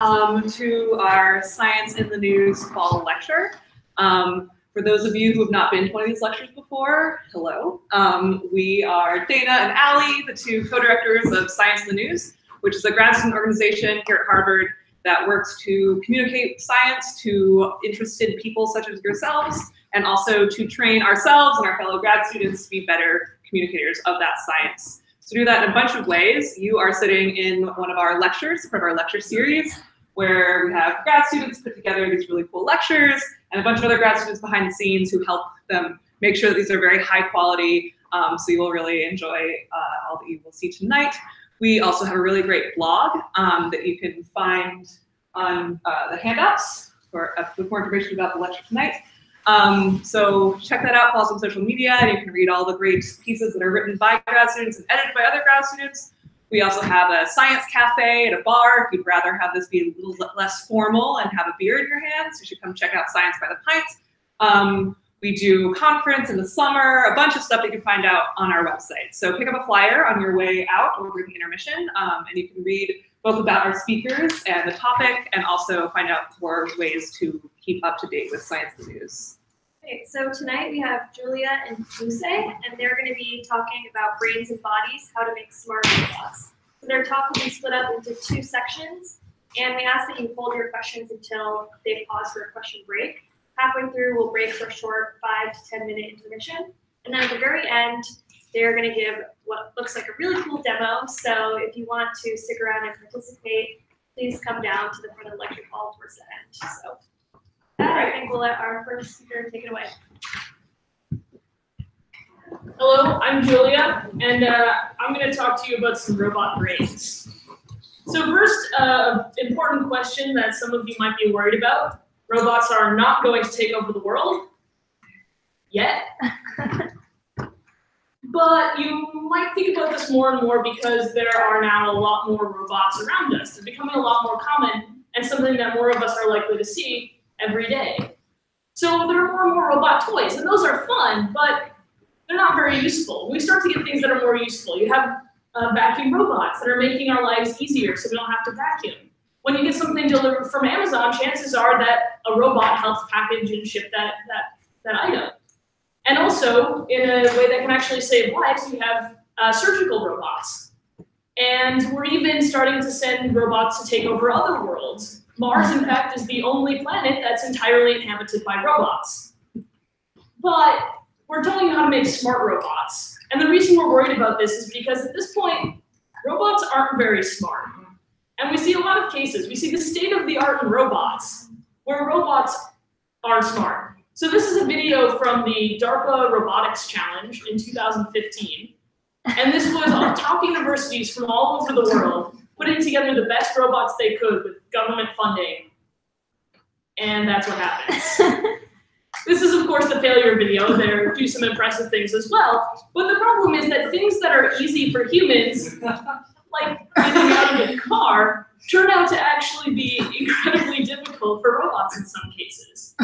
To our Science in the News fall lecture. For those of you who have not been to one of these lectures before, hello. We are Dana and Allie, the two co-directors of Science in the News, which is a grad student organization here at Harvard that works to communicate science to interested people such as yourselves, and also to train ourselves and our fellow grad students to be better communicators of that science. To do that in a bunch of ways, you are sitting in one of our lectures, part of our lecture series, where we have grad students put together these really cool lectures, and a bunch of other grad students behind the scenes who help them make sure that these are very high quality, so you will really enjoy all that you will see tonight. We also have a really great blog that you can find on the handouts with more information about the lecture tonight. So check that out, follow us on social media, and you can read all the great pieces that are written by grad students and edited by other grad students. We also have a science cafe and a bar. If you'd rather have this be a little less formal and have a beer in your hands, you should come check out Science by the Pint. We do conference in the summer, a bunch of stuff that you can find out on our website. So pick up a flyer on your way out or during the intermission, and you can read both about our speakers and the topic, and also find out more ways to keep up to date with Science in the News. Okay, so tonight we have Julia and Luce, and they're going to be talking about brains and bodies, how to make smart robots. So their talk will be split up into two sections, and we ask that you hold your questions until they pause for a question break. Halfway through, we'll break for a short 5 to 10 minute intermission, and then at the very end, they're going to give what looks like a really cool demo. So if you want to stick around and participate, please come down to the front of the lecture hall towards the end. So. I think we'll let our first speaker take it away. Hello, I'm Julia, and I'm going to talk to you about some robot brains. So first, important question that some of you might be worried about. Robots are not going to take over the world yet. But you might think about this more and more because there are now a lot more robots around us. They're becoming a lot more common and something that more of us are likely to see every day. So there are more and more robot toys, and those are fun, but they're not very useful. We start to get things that are more useful. You have vacuum robots that are making our lives easier so we don't have to vacuum. When you get something delivered from Amazon, chances are that a robot helps package and ship that item. And also, in a way that can actually save lives, you have surgical robots. And we're even starting to send robots to take over other worlds. Mars, in fact, is the only planet that's entirely inhabited by robots. But we're telling you how to make smart robots. And the reason we're worried about this is because at this point, robots aren't very smart. And we see a lot of cases. We see the state of the art in robots, where robots are smart. So this is a video from the DARPA Robotics Challenge in 2015. And this was on top universities from all over the world putting together the best robots they could with government funding. And that's what happens. This is, of course, the failure video. They do some impressive things as well. But the problem is that things that are easy for humans, like getting out of a car, turn out to actually be incredibly difficult for robots in some cases.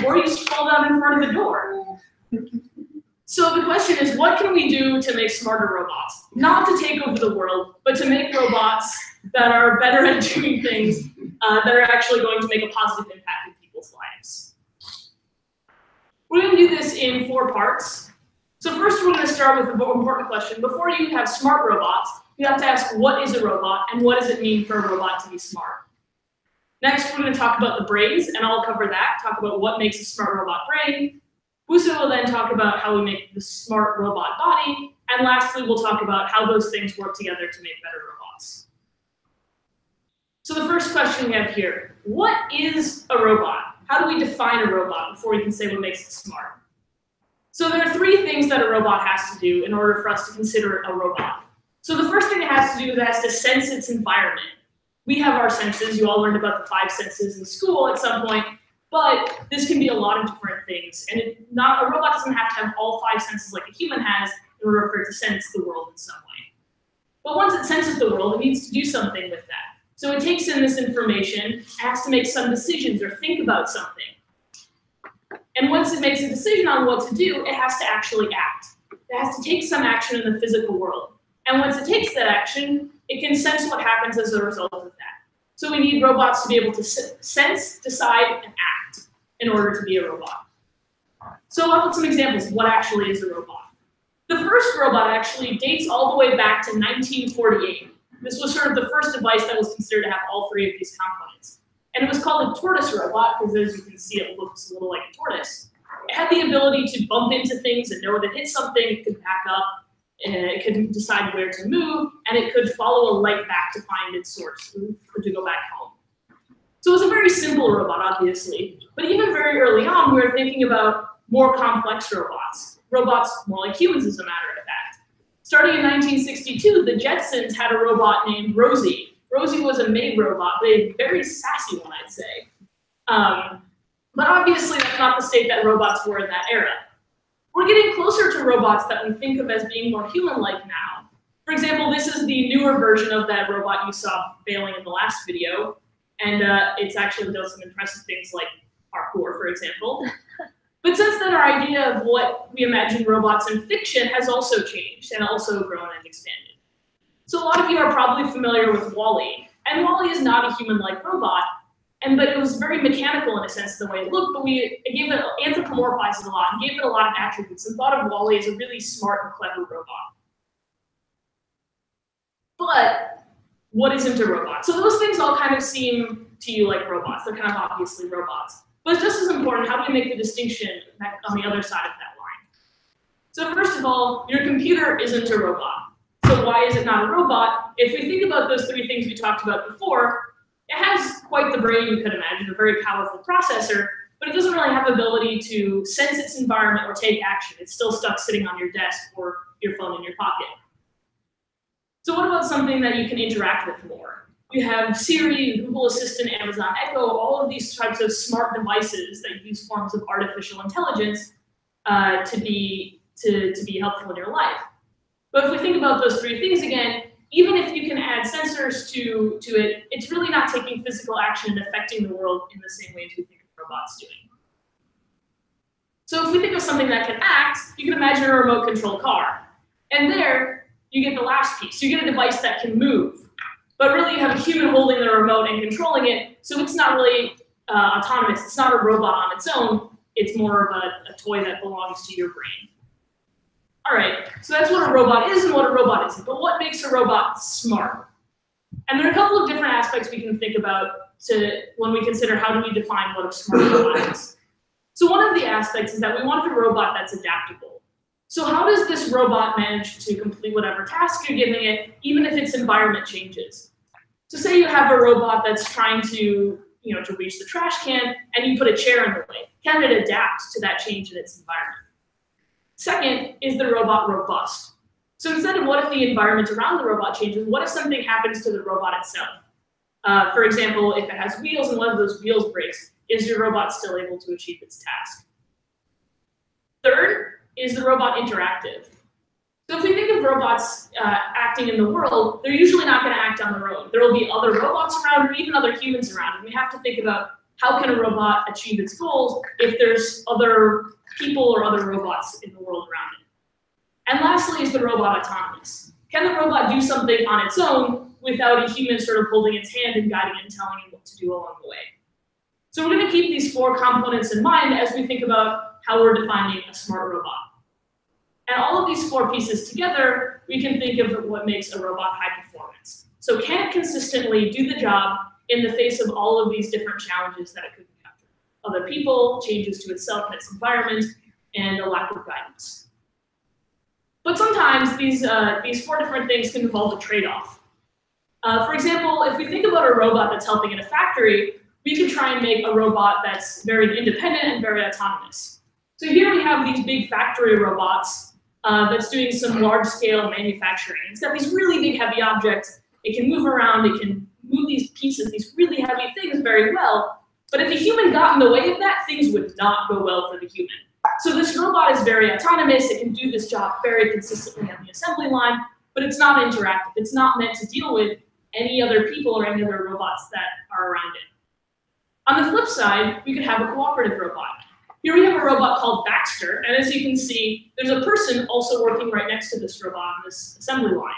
Or you just fall down in front of the door. So the question is, what can we do to make smarter robots? Not to take over the world, but to make robots that are better at doing things that are actually going to make a positive impact in people's lives. We're going to do this in 4 parts. So first, we're going to start with the important question. Before you have smart robots, you have to ask, what is a robot, and what does it mean for a robot to be smart? Next, we're going to talk about the brains, and I'll cover that, talk about what makes a smart robot brain. Busa will then talk about how we make the smart robot body, and lastly, we'll talk about how those things work together to make better robots. So the first question we have here, what is a robot? How do we define a robot before we can say what makes it smart? So there are 3 things that a robot has to do in order for us to consider a robot. So the first thing it has to do is it has to sense its environment. We have our senses. You all learned about the 5 senses in school at some point. But this can be a lot of different things, and a robot doesn't have to have all 5 senses like a human has in order for it to sense the world in some way. But once it senses the world, it needs to do something with that. So it takes in this information, it has to make some decisions or think about something. And once it makes a decision on what to do, it has to actually act. It has to take some action in the physical world. And once it takes that action, it can sense what happens as a result of that. So we need robots to be able to sense, decide, and act in order to be a robot. So I'll put some examples of what actually is a robot. The first robot actually dates all the way back to 1948. This was sort of the first device that was considered to have all three of these components. And it was called a tortoise robot because, as you can see, it looks a little like a tortoise. It had the ability to bump into things and know that it hit something, it could back up, and it could decide where to move, and it could follow a light back to find its source, or to go back home. So it was a very simple robot, obviously, but even very early on, we were thinking about more complex robots. Robots more like humans, as a matter of fact. Starting in 1962, the Jetsons had a robot named Rosie. Rosie was a maid robot, but a very sassy one, I'd say. But obviously, that's not the state that robots were in that era. We're getting closer to robots that we think of as being more human-like now. For example, this is the newer version of that robot you saw failing in the last video, and it's actually does some impressive things like parkour, for example. But since then, our idea of what we imagine robots in fiction has also changed and also grown and expanded. So a lot of you are probably familiar with WALL-E, and WALL-E is not a human-like robot, but it was very mechanical in a sense the way it looked, but we anthropomorphized it a lot and gave it a lot of attributes and thought of WALL-E as a really smart and clever robot. But what isn't a robot? So those things all kind of seem to you like robots. They're kind of obviously robots. But it's just as important, how do we make the distinction on the other side of that line? So first of all, your computer isn't a robot. So why is it not a robot? If we think about those three things we talked about before, it has quite the brain you could imagine, a very powerful processor, but it doesn't really have the ability to sense its environment or take action. It's still stuck sitting on your desk or your phone in your pocket. So what about something that you can interact with more? You have Siri, Google Assistant, Amazon Echo, all of these types of smart devices that use forms of artificial intelligence to be helpful in your life. But if we think about those three things again, even if you can add sensors to it, it's really not taking physical action and affecting the world in the same way as we think of robots doing. So if we think of something that can act, you can imagine a remote control car. And there, you get the last piece. You get a device that can move. But really, you have a human holding the remote and controlling it, so it's not really autonomous. It's not a robot on its own. It's more of a toy that belongs to your brain. All right, so that's what a robot is and what a robot isn't. But what makes a robot smart? And there are a couple of different aspects we can think about when we consider how do we define what a smart robot is. So one of the aspects is that we want a robot that's adaptable. So how does this robot manage to complete whatever task you're giving it, even if its environment changes? So say you have a robot that's trying to reach the trash can, and you put a chair in the way. Can it adapt to that change in its environment? Second, is the robot robust? So instead of what if the environment around the robot changes, what if something happens to the robot itself? For example, if it has wheels and one of those wheels breaks, is your robot still able to achieve its task? Third, is the robot interactive? So if we think of robots acting in the world, they're usually not going to act on their own. There will be other robots around or even other humans around, and we have to think about how can a robot achieve its goals if there's other people or other robots in the world around it. And lastly, is the robot autonomous? Can the robot do something on its own without a human sort of holding its hand and guiding it and telling it what to do along the way? So we're going to keep these four components in mind as we think about how we're defining a smart robot. And all of these four pieces together, we can think of what makes a robot high performance. So can it consistently do the job in the face of all of these different challenges that it could encounter? Other people, changes to itself and its environment, and a lack of guidance. But sometimes these four different things can involve a trade-off. For example, if we think about a robot that's helping in a factory, we can try and make a robot that's very independent and very autonomous. So here we have these big factory robots that's doing some large-scale manufacturing. It's got these really big, heavy objects. It can move around. It can move these pieces, these really heavy things very well. But if a human got in the way of that, things would not go well for the human. So this robot is very autonomous. It can do this job very consistently on the assembly line, but it's not interactive. It's not meant to deal with any other people or any other robots that are around it. On the flip side, we could have a cooperative robot. Here we have a robot called Baxter, and as you can see, there's a person also working right next to this robot on this assembly line.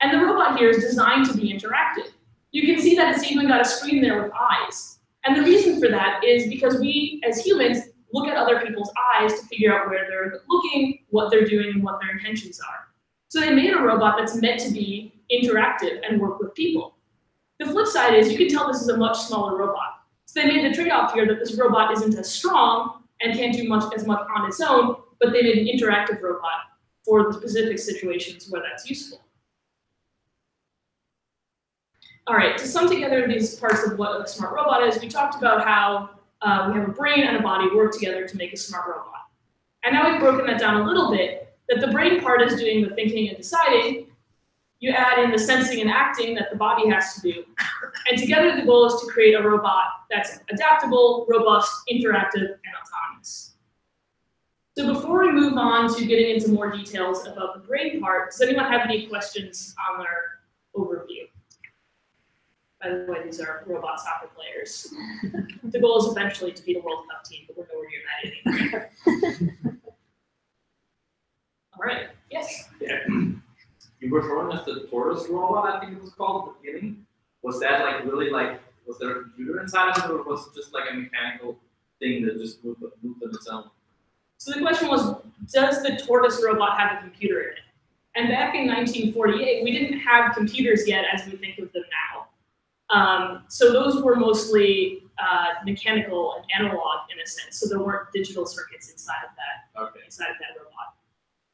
And the robot here is designed to be interactive. You can see see that it's even got a screen there with eyes. And the reason for that is because we, as humans, look at other people's eyes to figure out where they're looking, what they're doing, and what their intentions are. So they made a robot that's meant to be interactive and work with people. The flip side is you can tell this is a much smaller robot. So they made the trade-off here that this robot isn't as strong and can't do as much on its own, but they made an interactive robot for the specific situations where that's useful. All right, to sum together these parts of what a smart robot is, we talked about how we have a brain and a body work together to make a smart robot. And now we've broken that down a little bit, that the brain part is doing the thinking and deciding. You add in the sensing and acting that the body has to do. And together the goal is to create a robot that's adaptable, robust, interactive, and autonomous. So before we move on to getting into more details about the brain part, does anyone have any questions on their overview? By the way, these are robot soccer players. The goal is eventually to be the World Cup team, but we're nowhere near that anymore. All right, yes? Yeah. You were showing us the tortoise robot, I think it was called at the beginning. Was that like really like, was there a computer inside of it, or was it just like a mechanical thing that just moved on its own? So the question was, does the tortoise robot have a computer in it? And back in 1948, we didn't have computers yet as we think of them now. So those were mostly mechanical and analog in a sense. So there weren't digital circuits inside of that robot.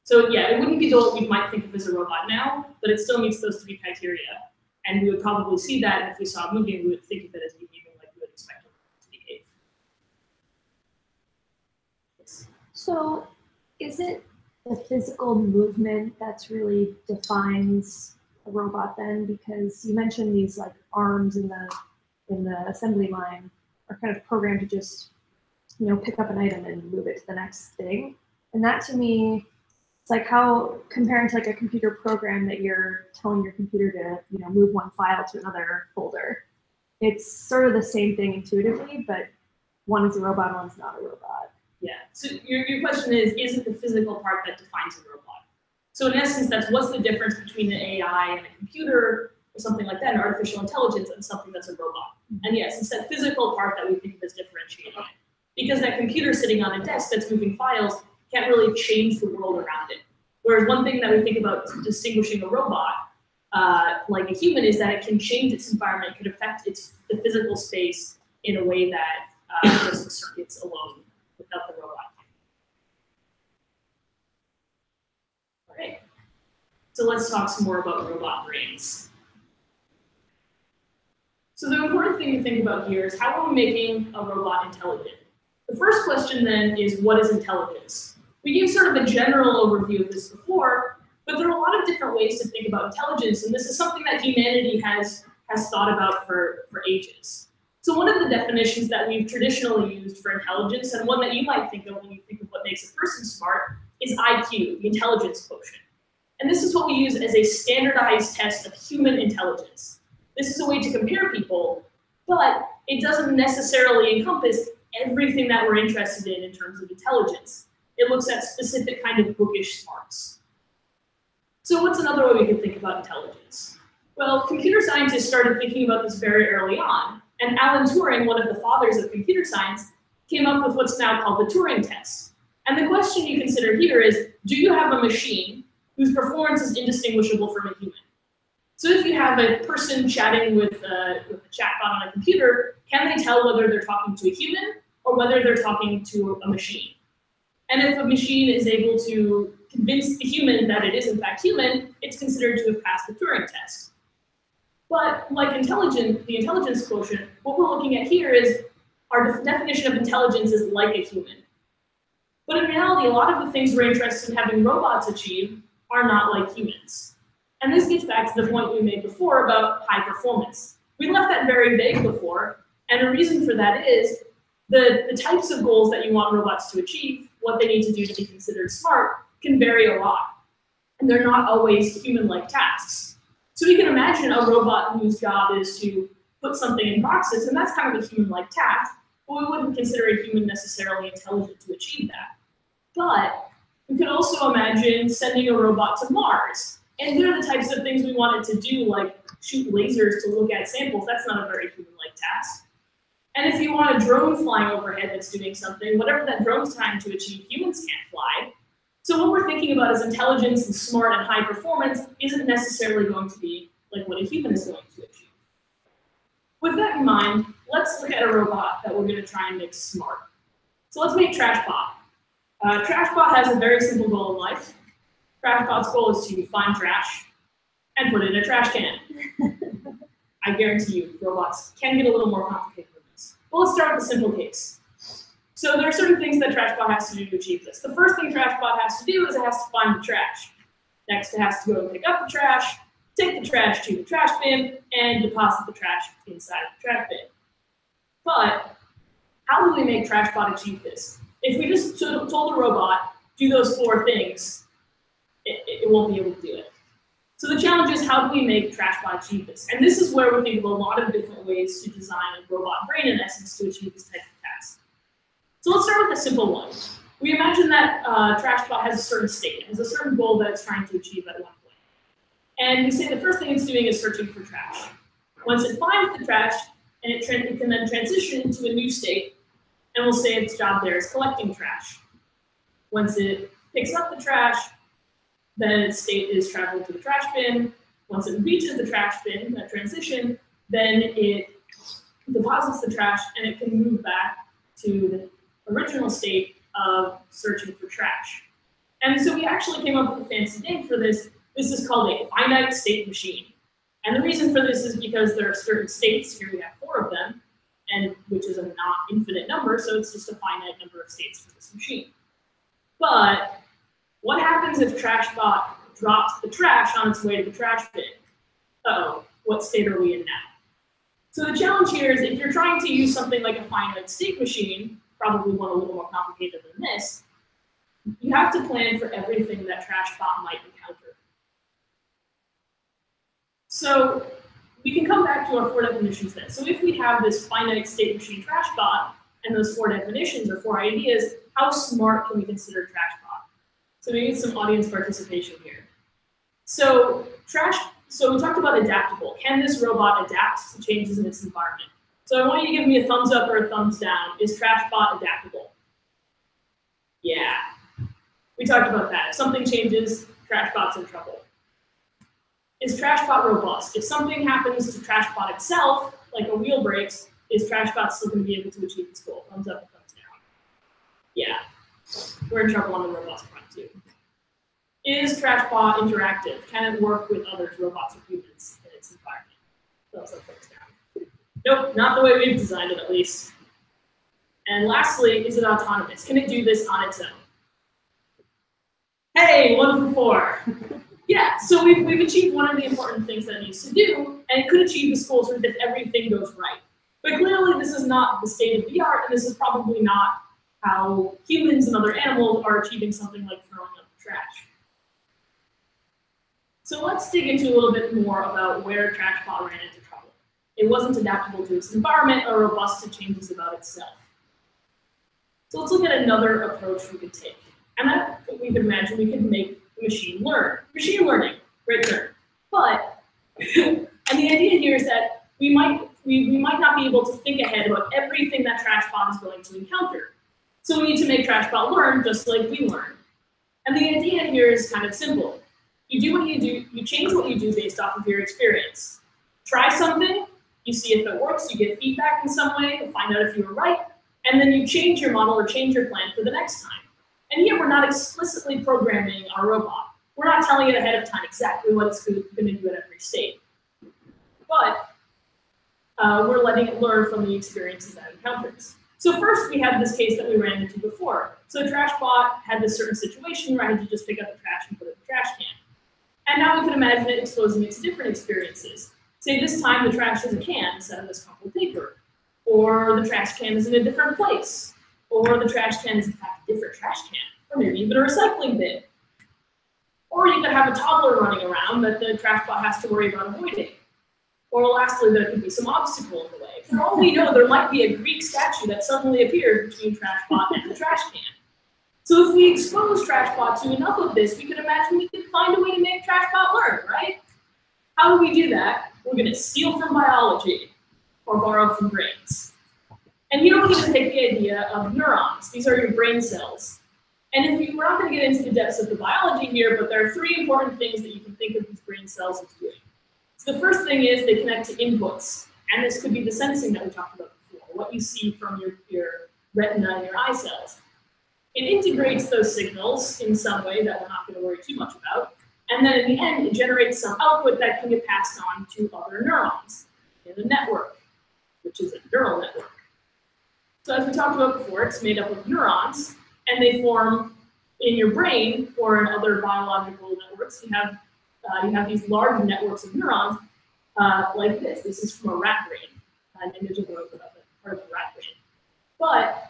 So yeah, it wouldn't be what we might think of as a robot now, but it still meets those three criteria. And we would probably see that, and if we saw a movie, we would think of it as behaving like we would expect it to behave. Yes. So is it the physical movement that's really defines a robot then? Because you mentioned these like arms in the assembly line are kind of programmed to just, you know, pick up an item and move it to the next thing. And that to me, it's like how comparing to like a computer program that you're telling your computer to, you know, move one file to another folder. It's sort of the same thing intuitively, but one is a robot, one's not a robot. Yeah, so your question is it the physical part that defines a robot? So in essence, that's what's the difference between an AI and a computer or something like that, an artificial intelligence, and something that's a robot. And yes, it's that physical part that we think of as differentiating it. Because that computer sitting on a desk that's moving files can't really change the world around it. Whereas one thing that we think about distinguishing a robot, like a human, is that it can change its environment, it can affect the physical space in a way that just the circuits alone without the robot. All right, so let's talk some more about robot brains. So the important thing to think about here is how are we making a robot intelligent? The first question then is, what is intelligence? We gave sort of a general overview of this before, but there are a lot of different ways to think about intelligence, and this is something that humanity has thought about for ages. So one of the definitions that we've traditionally used for intelligence, and one that you might think of when you think of what makes a person smart, is IQ, the intelligence quotient. And this is what we use as a standardized test of human intelligence. This is a way to compare people, but it doesn't necessarily encompass everything that we're interested in terms of intelligence. It looks at specific kind of bookish smarts. So what's another way we can think about intelligence? Well, computer scientists started thinking about this very early on, and Alan Turing, one of the fathers of computer science, came up with what's now called the Turing test. And the question you consider here is, do you have a machine whose performance is indistinguishable from a human? So if you have a person chatting with a chatbot on a computer, can they tell whether they're talking to a human or whether they're talking to a machine? And if a machine is able to convince the human that it is in fact human, it's considered to have passed the Turing test. But like the intelligence quotient, what we're looking at here is our definition of intelligence is like a human. But in reality, a lot of the things we're interested in having robots achieve are not like humans. And this gets back to the point we made before about high performance. We left that very vague before, and the reason for that is the types of goals that you want robots to achieve, what they need to do to be considered smart, can vary a lot. And they're not always human-like tasks. So we can imagine a robot whose job is to put something in boxes, and that's kind of a human-like task, but we wouldn't consider a human necessarily intelligent to achieve that. But we could also imagine sending a robot to Mars, And they're the types of things we wanted to do, like shoot lasers to look at samples. That's not a very human-like task. And if you want a drone flying overhead that's doing something, whatever that drone's trying to achieve, humans can't fly. So what we're thinking about is intelligence and smart and high performance isn't necessarily going to be like what a human is going to achieve. With that in mind, let's look at a robot that we're going to try and make smart. So let's make TrashBot. TrashBot has a very simple goal in life. TrashBot's goal is to find trash and put it in a trash can. I guarantee you, robots can get a little more complicated than this. Well, let's start with a simple case. So there are certain things that TrashBot has to do to achieve this. The first thing TrashBot has to do is it has to find the trash. Next, it has to go and pick up the trash, take the trash to the trash bin, and deposit the trash inside of the trash bin. But how do we make TrashBot achieve this? If we just told the robot, do those 4 things, it won't be able to do it. So the challenge is, how do we make TrashBot achieve this? And this is where we think of a lot of different ways to design a robot brain, in essence, to achieve this type of task. So let's start with a simple one. We imagine that TrashBot has a certain state, has a certain goal that it's trying to achieve at one point. And we say the first thing it's doing is searching for trash. Once it finds the trash, and it can then transition into a new state, and we'll say its job there is collecting trash. Once it picks up the trash, then its state is traveling to the trash bin. Once it reaches the trash bin, that transition, then it deposits the trash, and it can move back to the original state of searching for trash. And so we actually came up with a fancy name for this. This is called a finite state machine. And the reason for this is because there are certain states, here we have 4 of them, and which is a not infinite number, so it's just a finite number of states for this machine. But what happens if TrashBot drops the trash on its way to the trash bin? Uh-oh, what state are we in now? So the challenge here is, if you're trying to use something like a finite state machine, probably one a little more complicated than this, you have to plan for everything that TrashBot might encounter. So we can come back to our 4 definitions then. So if we have this finite state machine TrashBot, and those 4 definitions or 4 ideas, how smart can we consider TrashBot? So we need some audience participation here. So we talked about adaptable. Can this robot adapt to changes in its environment? So I want you to give me a thumbs up or a thumbs down. Is TrashBot adaptable? Yeah. We talked about that. If something changes, TrashBot's in trouble. Is TrashBot robust? If something happens to TrashBot itself, like a wheel breaks, is TrashBot still going to be able to achieve its goal? Thumbs up or thumbs down? Yeah. We're in trouble on the robust front too. Is TrashBot interactive? Can it work with others, robots or humans, in its environment? Thumbs up, thumbs down. Nope, not the way we've designed it, at least. And lastly, is it autonomous? Can it do this on its own? Hey, 1 for 4. Yeah, so we've achieved one of the important things that it needs to do, and it could achieve this goal sort of if everything goes right. But clearly, this is not the state of the art, and this is probably not how humans and other animals are achieving something like throwing up the trash. So let's dig into a little bit more about where TrashBot ran into trouble. It wasn't adaptable to its environment or robust to changes about itself. So let's look at another approach we could take. And that we could imagine we could make machine learn. Machine learning, great term. But, and the idea here is that we might not be able to think ahead about everything that TrashBot is going to encounter. So we need to make TrashBot learn just like we learn. And the idea here is kind of simple. You do what you do, you change what you do based off of your experience. Try something, you see if it works, you get feedback in some way to find out if you were right, and then you change your model or change your plan for the next time. And here we're not explicitly programming our robot. We're not telling it ahead of time exactly what it's going to do at every state. But we're letting it learn from the experiences that it encounters. So first we had this case that we ran into before. So TrashBot had this certain situation where I had to just pick up the trash and put it in the trash can. And now we can imagine it exposing it to different experiences. Say this time the trash is a can instead of this crumpled paper. Or the trash can is in a different place. Or the trash can is in fact a different trash can. Or maybe even a recycling bin. Or you could have a toddler running around that the TrashBot has to worry about avoiding. Or lastly, there could be some obstacle in the way. For all we know, there might be a Greek statue that suddenly appears between TrashBot and the trash can. So if we expose TrashBot to enough of this, we could imagine we could find a way to make TrashBot learn, right? How do we do that? We're going to steal from biology or borrow from brains. And here we're going to take the idea of neurons. These are your brain cells. And we're not going to get into the depths of the biology here, but there are three important things that you can think of these brain cells as doing. So the first thing is they connect to inputs. And this could be the sensing that we talked about before, what you see from your retina and your eye cells. It integrates those signals in some way that we're not going to worry too much about. And then in the end, it generates some output that can get passed on to other neurons in a network, which is a neural network. So as we talked about before, it's made up of neurons, and they form in your brain or in other biological networks. You have these large networks of neurons like this. This is from a rat brain, an image of part of a rat brain. But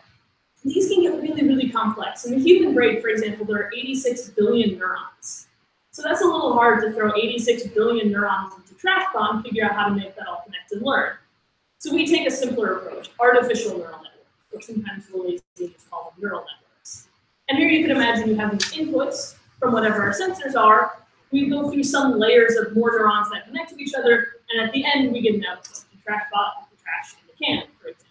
these can get really, really complex. In the human brain, for example, there are 86 billion neurons. So that's a little hard to throw 86 billion neurons into TrashBot and figure out how to make that all connect and learn. So we take a simpler approach, artificial neural networks, or sometimes the lazy is called neural networks. And here you can imagine you have these inputs from whatever our sensors are. We go through some layers of more neurons that connect to each other, and at the end we get an output, the TrashBot, the trash in the can, for example.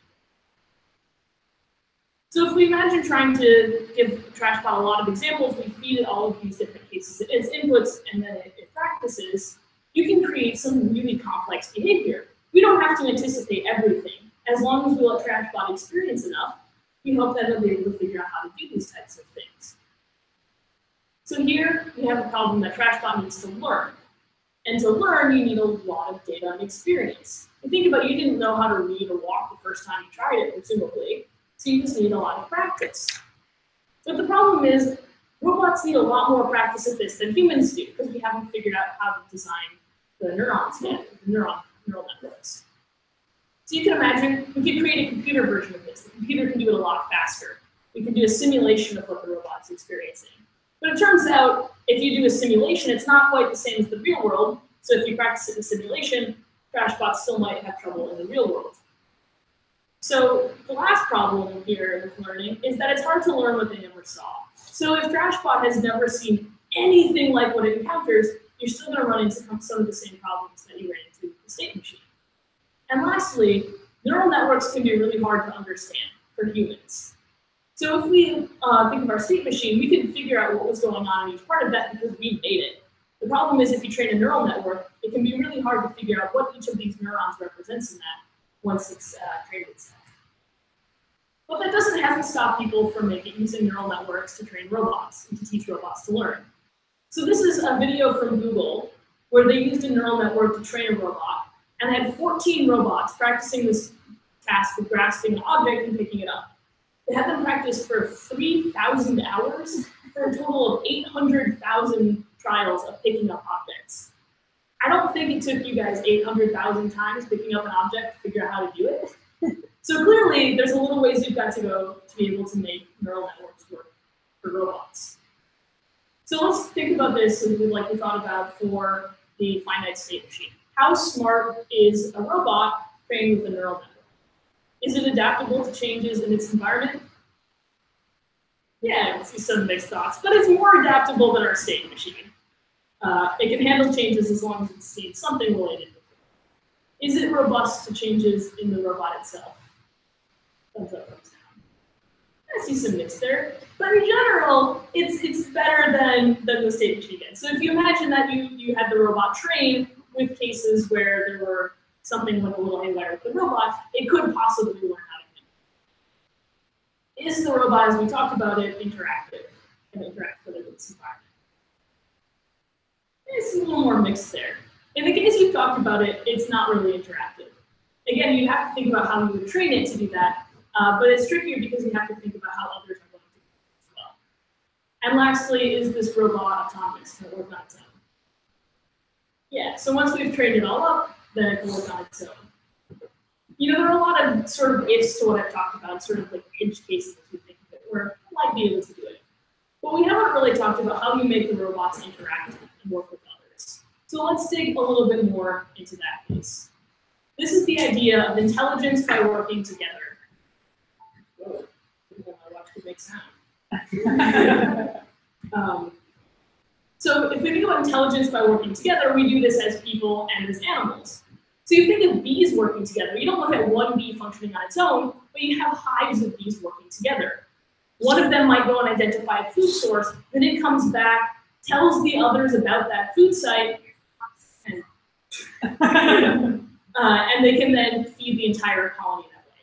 So if we imagine trying to give TrashBot a lot of examples, we feed it all of these different cases as inputs, and then it practices, you can create some really complex behavior. We don't have to anticipate everything. As long as we let TrashBot experience enough, we hope that it'll be able to figure out how to do these types of things. So here we have a problem that TrashBot needs to learn. And to learn, you need a lot of data and experience. And think about it, you didn't know how to read or walk the first time you tried it, presumably. So you just need a lot of practice. But the problem is, robots need a lot more practice at this than humans do, because we haven't figured out how to design the neurons yet, the neural networks. So you can imagine, we could create a computer version of this. The computer can do it a lot faster. We can do a simulation of what the robot's experiencing. But it turns out, if you do a simulation, it's not quite the same as the real world. So if you practice it in simulation, TrashBot still might have trouble in the real world. So the last problem here with learning is that it's hard to learn what they never saw. So if TrashBot has never seen anything like what it encounters, you're still going to run into some of the same problems that you ran into with the state machine. And lastly, neural networks can be really hard to understand for humans. So if we think of our state machine, we can figure out what was going on in each part of that because we made it. The problem is if you train a neural network, it can be really hard to figure out what each of these neurons represents in that once it's trained itself. But that hasn't stopped people from using neural networks to train robots and to teach robots to learn. So this is a video from Google where they used a neural network to train a robot and had 14 robots practicing this task of grasping an object and picking it up. They had them practice for 3,000 hours for a total of 800,000 trials of picking up objects. I don't think it took you guys 800,000 times picking up an object to figure out how to do it. So clearly, there's a little ways you've got to go to be able to make neural networks work for robots. So let's think about this like we thought about for the finite state machine. How smart is a robot trained with a neural network? Is it adaptable to changes in its environment? Yeah, I see some mixed thoughts, but it's more adaptable than our state machine. It can handle changes as long as it's seen something related to it. Is it robust to changes in the robot itself? Thumbs up, thumbs down. I see some mix there, but in general, it's better than the state machine is. So if you imagine that you had the robot trained with cases where there were something like a little haywire with the robot, it could possibly learn how to do it. Is the robot, as we talked about it, interactive and interact with its environment? It's a little more mixed there. In the case you've talked about it, it's not really interactive. Again, you have to think about how you would train it to do that, but it's trickier because you have to think about how others are going to do it as well. And lastly, is this robot autonomous? Can it work on its own? Yeah, so once we've trained it all up, then it can work on its own. You know, there are a lot of sort of ifs to what I've talked about, sort of like edge cases as we think of it, where it might be able to do it. But we haven't really talked about how you make the robots interactive and work with others. So let's dig a little bit more into that case. This is the idea of intelligence by working together. Whoa, my watch could make sound. So if we think about intelligence by working together, we do this as people and as animals. So you think of bees working together. You don't look at one bee functioning on its own, but you have hives of bees working together. One of them might go and identify a food source, then it comes back, tells the others about that food site, and they can then feed the entire colony that way.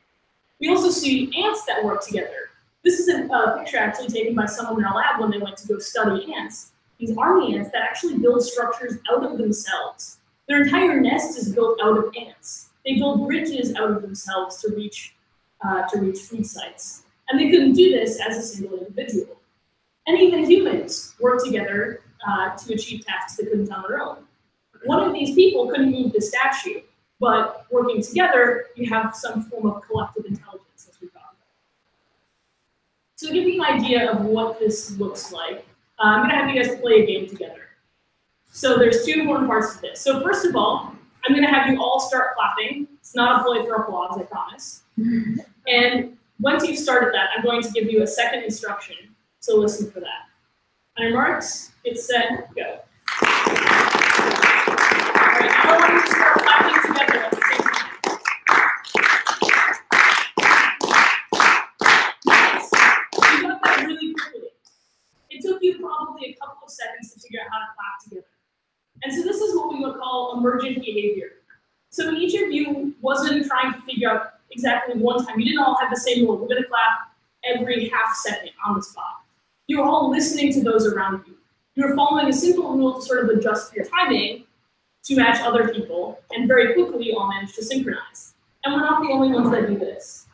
We also see ants that work together. This is a picture actually taken by someone in our lab when they went to go study ants. These army ants that actually build structures out of themselves. Their entire nest is built out of ants. They build bridges out of themselves to reach food sites. And they couldn't do this as a single individual. And even humans work together to achieve tasks they couldn't on their own. One of these people couldn't move the statue, but working together, you have some form of collective intelligence, as we talked about. So to give you an idea of what this looks like, I'm going to have you guys play a game together. So there's two important parts to this. So first of all, I'm going to have you all start clapping. It's not a play for applause, I promise. And once you've started that, I'm going to give you a second instruction. So listen for that. On your marks, get set, go. All right, now I want you to start clapping together at the same time. Nice. You got that really quickly. It took you probably a couple of seconds to figure out how to clap together. And so this is what we would call emergent behavior. So each of you wasn't trying to figure out exactly one time. You didn't all have the same rule. We're going to clap every half second on the spot. You were all listening to those around you. You were following a simple rule to sort of adjust your timing to match other people, and very quickly you all managed to synchronize. And we're not the only ones that do this.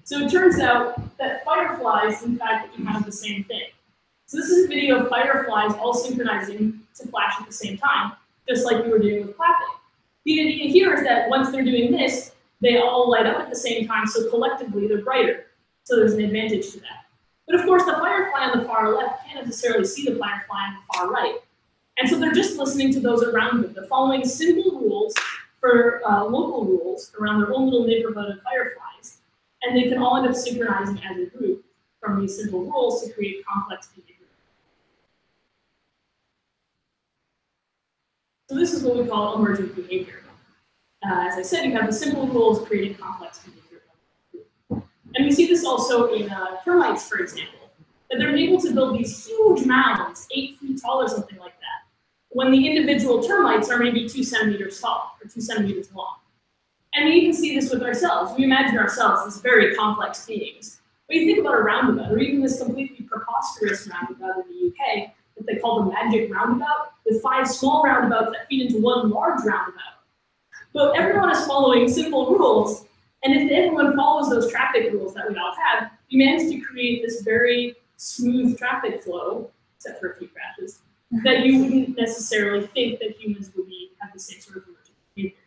So it turns out that fireflies, in fact, do kind of the same thing. So this is a video of fireflies all synchronizing to flash at the same time, just like you were doing with clapping. The idea here is that once they're doing this, they all light up at the same time, so collectively they're brighter. So there's an advantage to that. But of course, the firefly on the far left can't necessarily see the firefly on the far right. And so they're just listening to those around them. They're following simple rules for local rules around their own little neighborhood of fireflies. And they can all end up synchronizing as a group from these simple rules to create complex behavior. So this is what we call emergent behavior. As I said, you have the simple rules creating complex behavior. And we see this also in termites, for example, that they're able to build these huge mounds, 8 feet tall or something like that, when the individual termites are maybe 2 centimeters tall or 2 centimeters long. And we even see this with ourselves. We imagine ourselves as very complex beings. But you think about a roundabout, or even this completely preposterous roundabout in the UK that they call the magic roundabout, with 5 small roundabouts that feed into one large roundabout. But everyone is following simple rules, and if everyone follows those traffic rules that we all have, we manage to create this very smooth traffic flow, except for a few crashes, that you wouldn't necessarily think that humans would have the same sort of emergent behavior.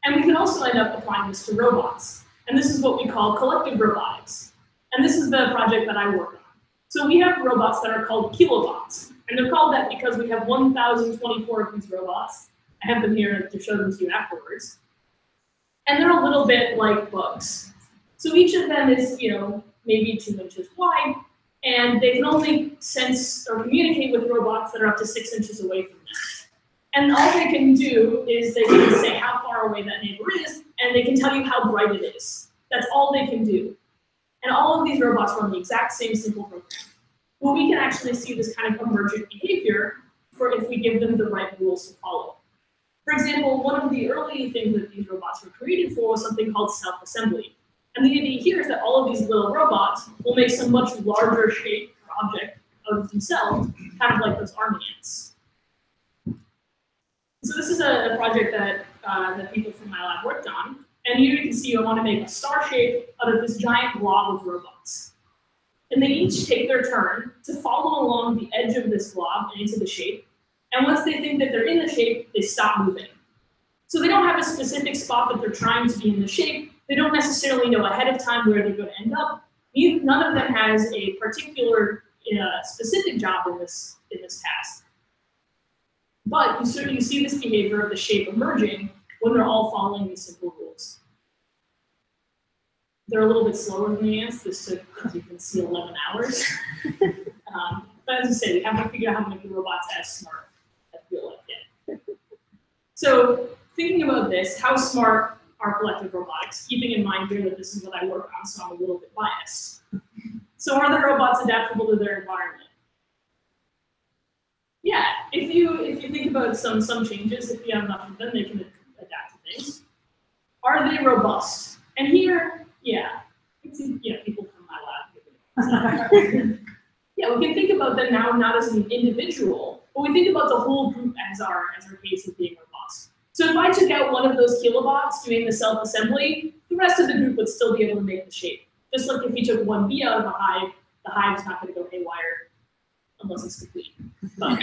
And we can also end up applying this to robots. And this is what we call collective robotics. And this is the project that I work on. So we have robots that are called kilobots. And they're called that because we have 1,024 of these robots. I have them here to show them to you afterwards. And they're a little bit like bugs. So each of them is, maybe 2 inches wide, and they can only sense or communicate with robots that are up to 6 inches away from them. And all they can do is they can say how far away that neighbor is, and they can tell you how bright it is. That's all they can do. And all of these robots run the exact same simple program. Well, we can actually see this kind of emergent behavior for if we give them the right rules to follow. For example, one of the early things that these robots were created for was something called self-assembly. And the idea here is that all of these little robots will make some much larger shape or object of themselves, kind of like those army ants. So this is a project that people from my lab worked on. And here you can see I want to make a star shape out of this giant blob of robots. And they each take their turn to follow along the edge of this blob and into the shape. And once they think that they're in the shape, they stop moving. So they don't have a specific spot that they're trying to be in the shape. They don't necessarily know ahead of time where they're going to end up. None of them has a particular specific job in this task. But you see this behavior of the shape emerging when they're all following these simple rules. They're a little bit slower than the ants. This took, as you can see, 11 hours. But as I say, we haven't figured out how to make the robots as smart as real life yet. So thinking about this, how smart are collective robotics? Keeping in mind here that this is what I work on, so I'm a little bit biased. So are the robots adaptable to their environment? Yeah, if you think about some changes, if you have enough of them, they can adapt to things. Are they robust? And here, yeah, people from my lab. Yeah, we can think about them now not as an individual, but we think about the whole group as our case of being robust. So if I took out one of those kilobots doing the self-assembly, the rest of the group would still be able to make the shape. Just like if you took one bee out of a hive, the hive's not going to go haywire unless it's the queen. But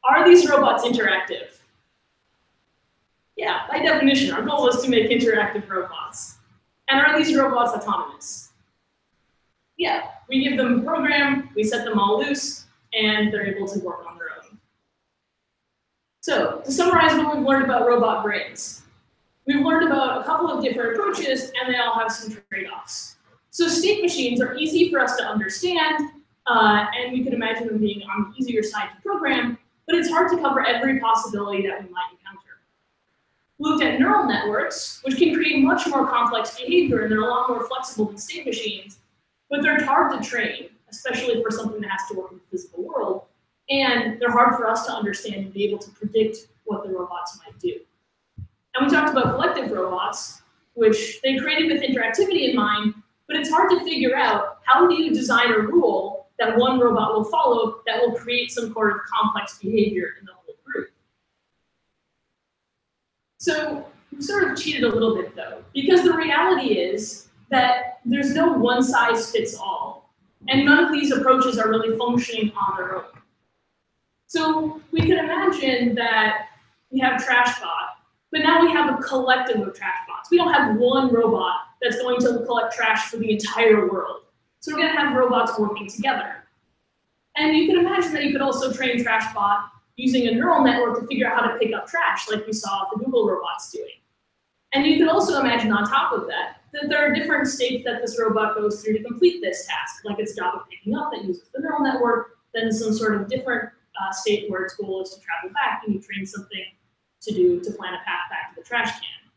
are these robots interactive? Yeah, by definition, our goal is to make interactive robots. And are these robots autonomous? Yeah, we give them a program, we set them all loose, and they're able to work on their own. So, to summarize what we've learned about robot brains, we've learned about a couple of different approaches, and they all have some trade-offs. So state machines are easy for us to understand, and you can imagine them being on the easier side to program, but it's hard to cover every possibility that we might encounter. We looked at neural networks, which can create much more complex behavior, and they're a lot more flexible than state machines, but they're hard to train, especially for something that has to work in the physical world, and they're hard for us to understand and be able to predict what the robots might do. And we talked about collective robots, which they created with interactivity in mind, but it's hard to figure out how do you design a rule that one robot will follow that will create some sort of complex behavior in the whole group. So we've sort of cheated a little bit though, because the reality is that there's no one size fits all, and none of these approaches are really functioning on their own. So we can imagine that we have TrashBot, but now we have a collective of TrashBots. We don't have one robot that's going to collect trash for the entire world. So we're going to have robots working together. And you can imagine that you could also train TrashBot using a neural network to figure out how to pick up trash, like we saw the Google robots doing. And you can also imagine on top of that, that there are different states that this robot goes through to complete this task, like its job of picking up that uses the neural network, then some sort of different state where its goal is to travel back, and you train something to plan a path back to the trash can.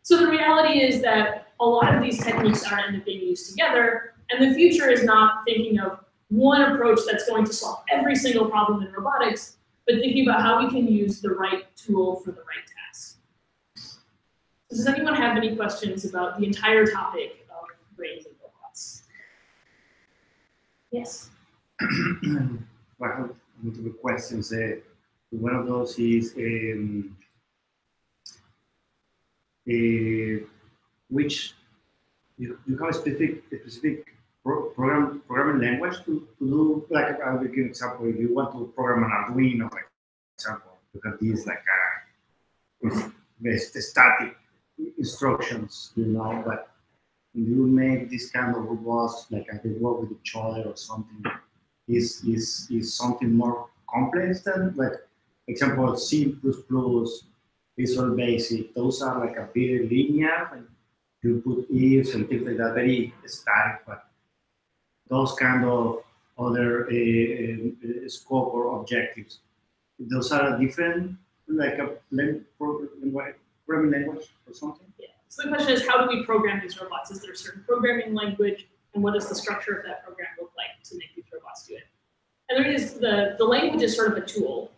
So the reality is that a lot of these techniques are end up being used together, and the future is not thinking of one approach that's going to solve every single problem in robotics, but thinking about how we can use the right tool for the right task. Does anyone have any questions about the entire topic of brains and robots? Yes? I have multiple questions. One of those is which you have a specific programming language to do, like I'll give you an example. If you want to program an Arduino, for example, you have these like the static instructions, but you make this kind of robots like they work with each other or something. Is something more complex than, like, example, C++, Visual Basic. Those are like a bit linear, and you put ifs and things like that, very static. But those kind of other scope or objectives, those are different, like a programming language or something. Yeah. So the question is, how do we program these robots? Is there a certain programming language, and what does the structure of that program look like to make these robots do it? And there is the language is sort of a tool.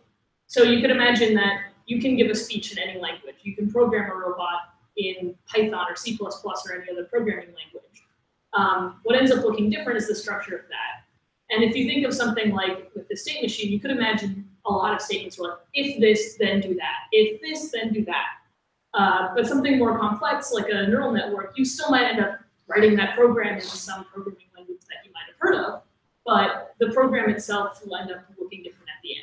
So you could imagine that you can give a speech in any language. You can program a robot in Python or C++ or any other programming language. What ends up looking different is the structure of that. And if you think of something like with the state machine, you could imagine a lot of statements were like, if this, then do that. If this, then do that. But something more complex, like a neural network, you still might end up writing that program in some programming language that you might have heard of, but the program itself will end up looking different at the end.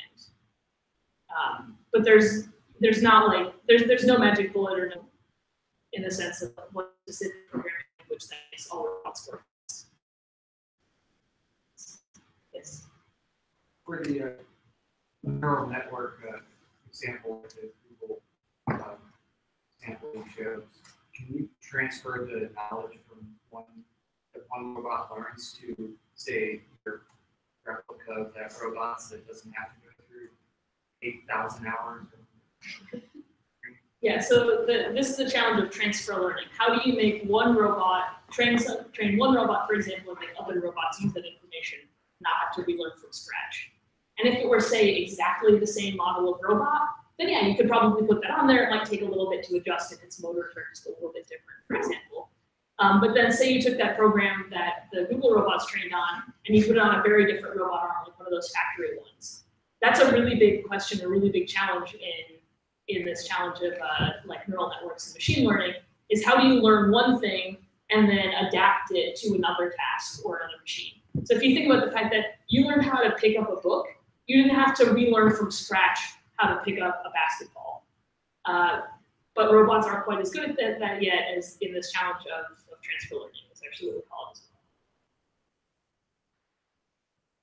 But there's no magic bullet or no, in the sense of what specific programming language that makes all robots work. Yes. For the neural network example that Google example you showed, can you transfer the knowledge from that one robot learns to, say, your replica of that robot so it doesn't have to go through 8,000 hours? Yeah, so this is the challenge of transfer learning. How do you make one robot, train one robot, for example, and make other robots use that information, not have to relearn from scratch? And if it were, say, exactly the same model of robot, then yeah, you could probably put that on there. It might take a little bit to adjust if its motors are just a little bit different, for example. But then say you took that program that the Google robots trained on, and you put it on a very different robot arm, like one of those factory ones. That's a really big question, a really big challenge in this challenge of like neural networks and machine learning, is how do you learn one thing and then adapt it to another task or another machine? So if you think about the fact that you learned how to pick up a book, you didn't have to relearn from scratch how to pick up a basketball. But robots aren't quite as good at that yet as in this challenge of transfer learning. It's actually what we call it as well.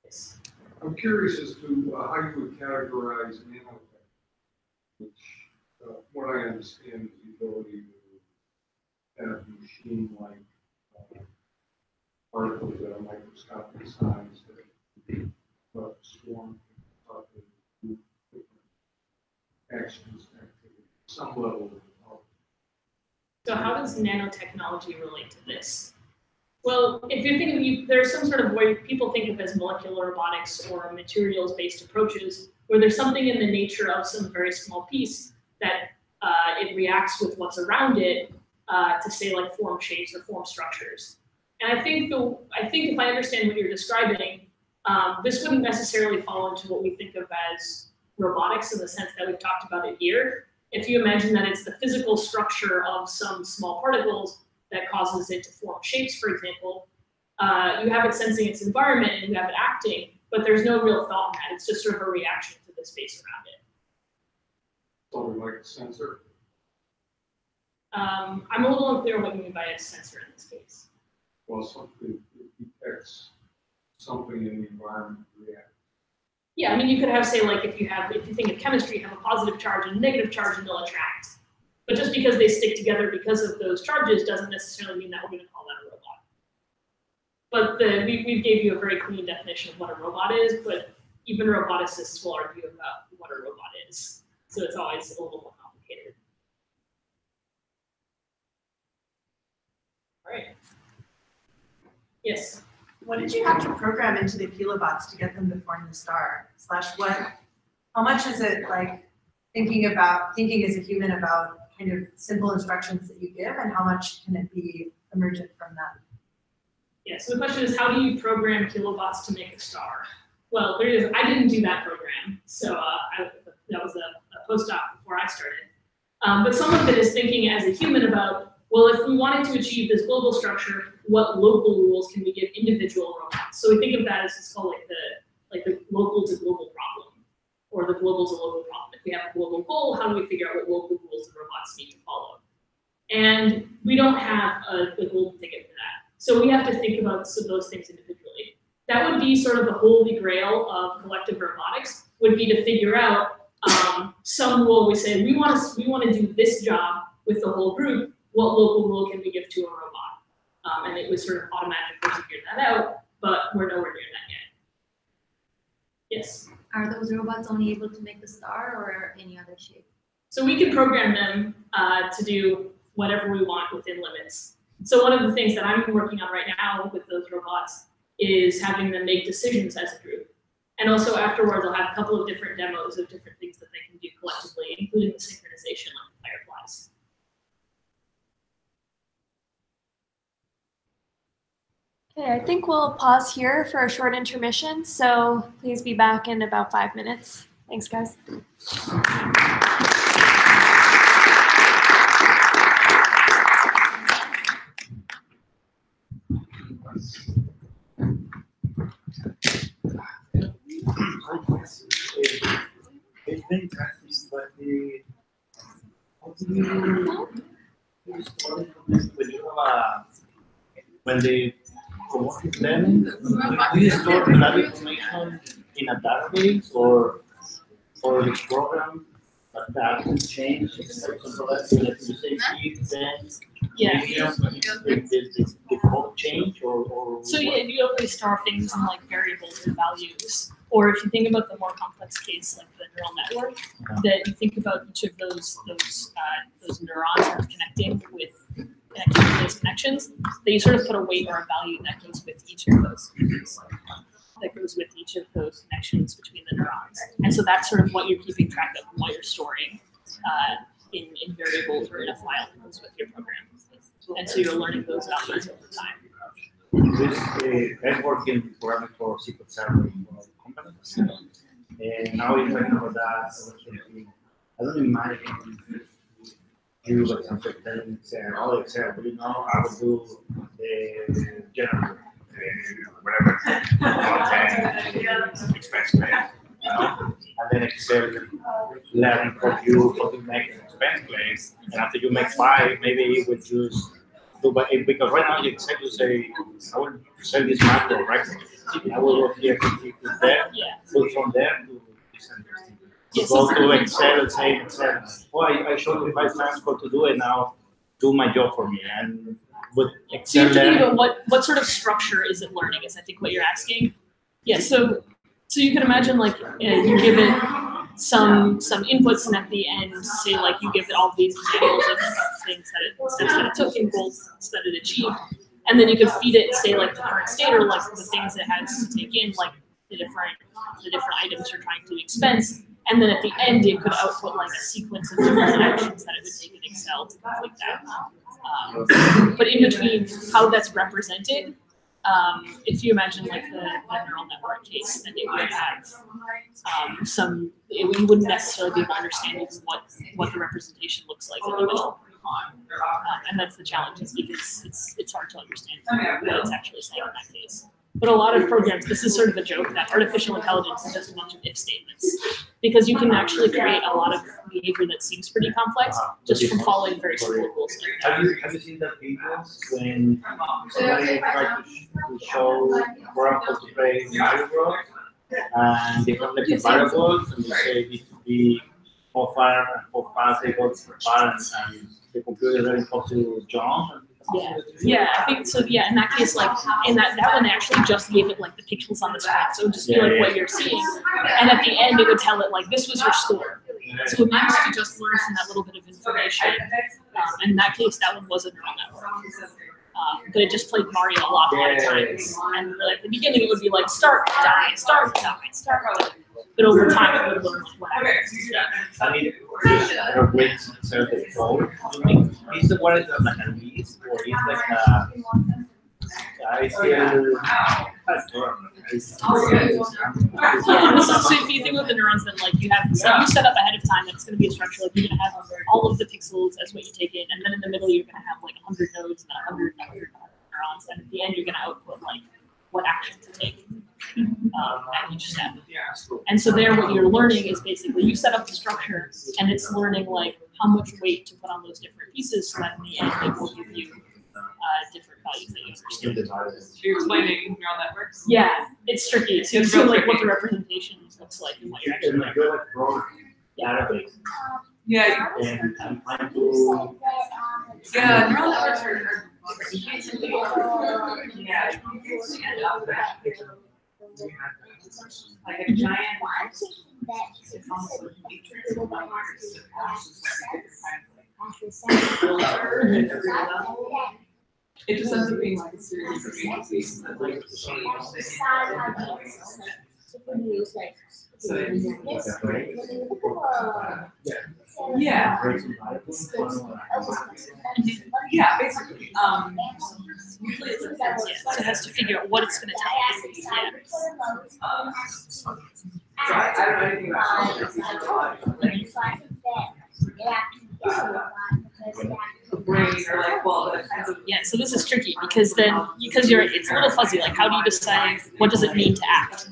Yes. I'm curious as to how you would categorize nanotech, which, what I understand is the ability to have machine-like particles that are microscopic size that swarm different actions, activity, some level of. So how does nanotechnology relate to this? Well, if you're thinking, there's some sort of way people think of as molecular robotics or materials-based approaches, where there's something in the nature of some very small piece that it reacts with what's around it to say like form shapes or form structures. And I think if I understand what you're describing, this wouldn't necessarily fall into what we think of as robotics in the sense that we've talked about it here. If you imagine that it's the physical structure of some small particles that causes it to form shapes, for example, you have it sensing its environment and you have it acting, but there's no real thought in that. It's just sort of a reaction to the space around it. Something like a sensor? I'm a little unclear what you mean by a sensor in this case. Well, something that detects something in the environment react. Yeah, I mean, you could have, say, like, if you think of chemistry, you have a positive charge and a negative charge and they'll attract. But just because they stick together because of those charges doesn't necessarily mean that we're going to call that a robot. But we gave you a very clean definition of what a robot is, but even roboticists will argue about what a robot is. So it's always a little more complicated. All right. Yes? What did you have to program into the kilobots to get them to form the star? How much is it like thinking as a human about kind of simple instructions that you give, and how much can it be emergent from that? Yeah, so the question is, how do you program kilobots to make a star? Well, I didn't do that program, so that was a postdoc before I started. But some of it is thinking as a human about, well, if we wanted to achieve this global structure, what local rules can we give individual robots? So we think of that as it's called like the local to global problem, or the global to local problem. If we have a global goal, how do we figure out what local rules the robots need to follow? And we don't have a golden ticket for that. So we have to think about those things individually. That would be sort of the holy grail of collective robotics, would be to figure out some rule. We say, we want to do this job with the whole group. What local rule can we give to a robot? And it was sort of automatically figure that out, but we're nowhere near that yet. Yes? Are those robots only able to make the star or any other shape? So we can program them to do whatever we want within limits. So one of the things that I'm working on right now with those robots is having them make decisions as a group. And also afterwards, I'll have a couple of different demos of different things that they can do collectively, including the synchronization like the fireflies. Okay, I think we'll pause here for a short intermission, so please be back in about 5 minutes. Thanks, guys. It's very interesting, but how do you store when the robotic learning, do you store that information in a database or the program But that can change. For example, let's say you say if, then Yeah. the code change or So yeah, you always store things in like variables or values. Or if you think about the more complex case, like the neural network, that you think about each of those neurons sort of connecting with those connections, that you sort of put a weight or a value that goes with each of those. That goes with each of those connections between the neurons. And so that's sort of what you're keeping track of and what you're storing in variables or in a file that goes with your program. And so you're learning those values over time. this networking program for SQL Server for companies. And now you're talking about that, I was thinking, I don't imagine you, for example, telling Excel, oh, Excel, you know, I will do the general, whatever, expense plan, you know, and then Excel learn from you how to make an expense plan, and after you make 5, maybe you would choose do, but because right now you Excel, you say, I will sell this macro, right? I will go here, click there, put from there to this understanding. Go to Excel and say, Excel, oh, I showed you 5 times how to do it, now do my job for me. And with So you Excel, have to think about what sort of structure is it learning is I think what you're asking. Yeah, so you can imagine like you give it some inputs and at the end say like you give it all these examples of things that it steps that it took and goals that it achieved. And then you could feed it say like the current state or like the things it has to take in, like the different items you're trying to expense. And then at the end, it could output like a sequence of different actions that it would take in Excel to complete that. But in between how that's represented, if you imagine like the neural network case, then it would have you wouldn't necessarily be able to understand even what the representation looks like in the middle. And that's the challenge, is because it's hard to understand what it's actually saying in that case. But a lot of programs, this is sort of a joke that artificial intelligence is just a bunch of if statements, because you can actually create a lot of behavior that seems pretty complex just from following very simple rules. have you seen that videos when somebody tried to show program how to play Mario Bros. And they have like the variables and they say it needs to be how far and how fast they go far, and the computer doesn't have to jump. Yeah, I think so. Yeah, in that case, like in that one, they actually just gave it like the pixels on the screen, so it would just be like what you're seeing. And at the end, it would tell it like this was your score. So it managed to just learn from that little bit of information. And in that case, that one was a neural network. But it just played Mario a lot of times. And like at the beginning, it would be like start, die, start, die, start, die. But over time, it would learn what happens. I mean, there are ways to serve the code. Is the one is like a list or is like a I still yeah, so if you think of the neurons, then like you have, so you set up ahead of time that it's going to be a structure, like you're going to have all of the pixels as what you take in, and then in the middle you're going to have like 100 nodes and 100 neurons, and at the end you're going to output like what action to take at each step. And so there what you're learning is basically you set up the structure and it's learning like how much weight to put on those different pieces so that in the end it will give you different values that you understand. So you're explaining neural networks? Yeah, it's tricky. So you see like what the representation looks like and what you're actually like you're like drawing database. Yeah. And I'm trying to Yeah, neural networks are yeah. Like a giant it's almost like matrix of numbers. It just ends up being like a series of agencies that like change. Yeah. Yeah, basically. Usually it's so it has to figure out what it's going to tell you. So I don't know anything about brain or like well yeah, so this is tricky because it's a little fuzzy, like how do you decide what does it mean to act?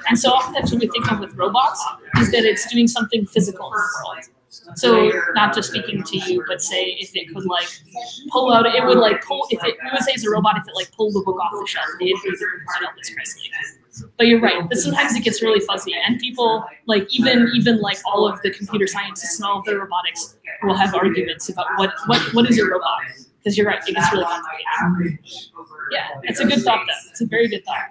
And so oftentimes when we think of with robots is that it's doing something physical in the world. So not just speaking to you, but say if it could like pull out, it would like pull, if it, we would say as a robot, if it like pulled the book off the shelf, it would print out this price link. But you're right. But sometimes it gets really fuzzy, and people like even like all of the computer scientists and all of the robotics will have arguments about what is a robot. Because you're right, it gets really complicated. Yeah, it's a good thought though. It's a very good thought.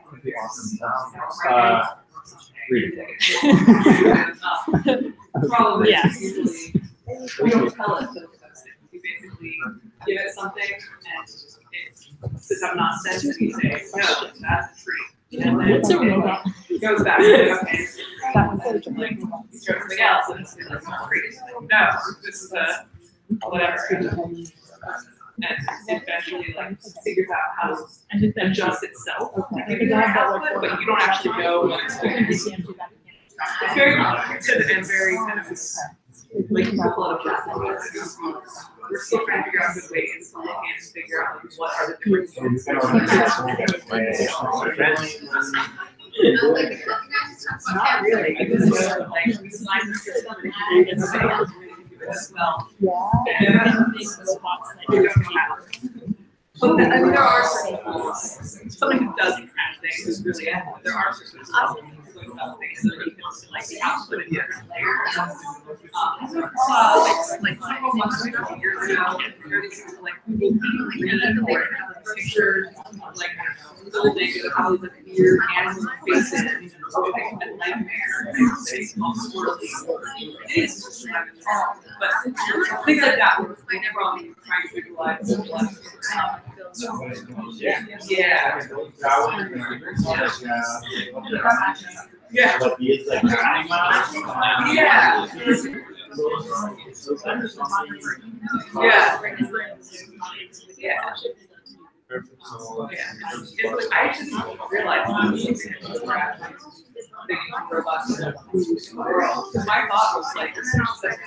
Probably. Yes. We don't tell it. We basically give it something and it spits out nonsense and you say, no, that's a tree. And then What's a robot? it goes back to, okay, like, you throw something else and it's like, no, this is a whatever. And eventually like figures out how to adjust itself to give you that output, but you don't actually know what it's doing. It's very complicated and very kind of like a lot of platforms. We're still trying to figure out good ways to look and figure out like, what are the different things. Not really, because like we designed the system and it's as well. And we don't know how. But I mean, there are certain tools. Somebody who does these kind of things is really excellent. There are certain things that you can like output in different layers. Like years ago, there are these things like Google Feed where it has pictures of like building how the weird animal faces and nightmare and face all swirly. It is just but things like that were from trying to visualize. Yeah. Yeah. Yeah. Yeah. I just realized robots in the world. My thought was like, this is like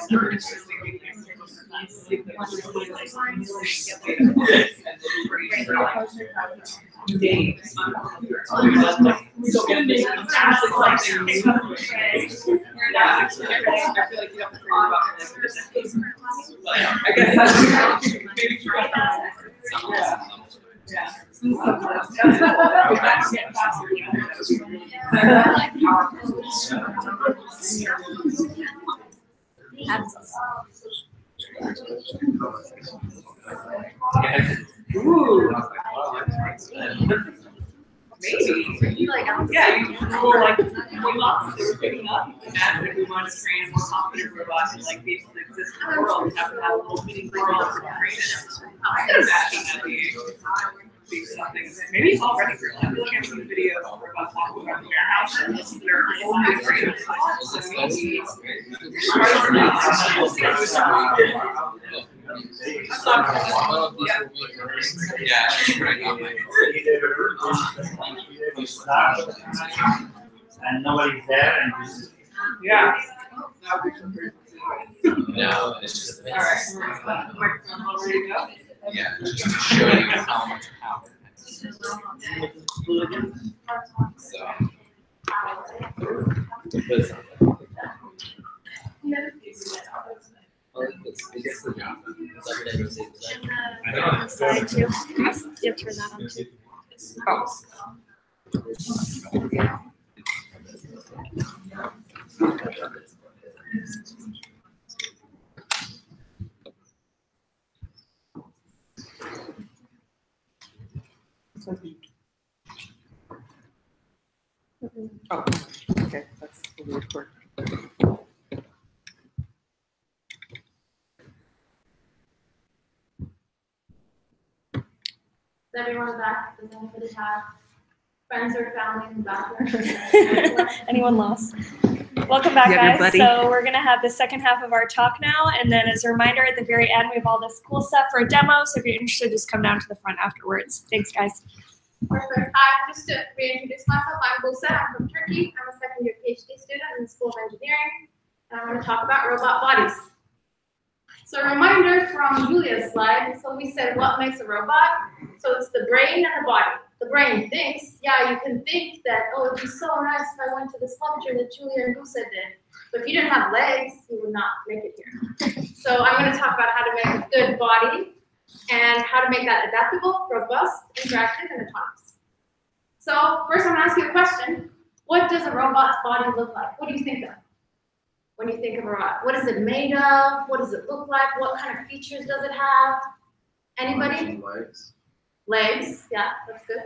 days. I feel like you have to figure out I guess that's maybe try. Yeah. Ooh. Maybe. Yeah, you were like, picking up. Imagine if we wanted to train a more confident robot to like be able to exist in the world, we have to have a little mini world for training. I can imagine that be something. Maybe it's already real. I feel like I've seen a video of robots walking around the warehouse and they're only trained. And nobody's there, and yeah. No, it's just. All right. Ready to go? Yeah, just to show you how much power it has. So. I guess the job. Side too. You have to turn that on too. Oh, okay, that's the weird part. Is everyone back? Does anybody have friends or family in the bathroom? Anyone lost? Welcome back, guys. So we're gonna have the second half of our talk now, and then as a reminder, at the very end, we have all this cool stuff for a demo. So if you're interested, just come down to the front afterwards. Thanks, guys. Perfect. Just to reintroduce myself, I'm Buse. I'm from Turkey. I'm a second-year PhD student in the School of Engineering, and I'm going to talk about robot bodies. So a reminder from Julia's slide. So we said, what makes a robot? So it's the brain and the body. The brain thinks. Yeah, you can think that, oh, it'd be so nice if I went to this lecture that Julia and Buse did. But if you didn't have legs, you would not make it here. So I'm going to talk about how to make a good body and how to make that adaptable, robust, interactive, and autonomous. So first I'm gonna ask you a question. What does a robot's body look like? What do you think of when you think of a robot? What is it made of? What does it look like? What kind of features does it have? Anybody? Legs. Legs, yeah, that's good.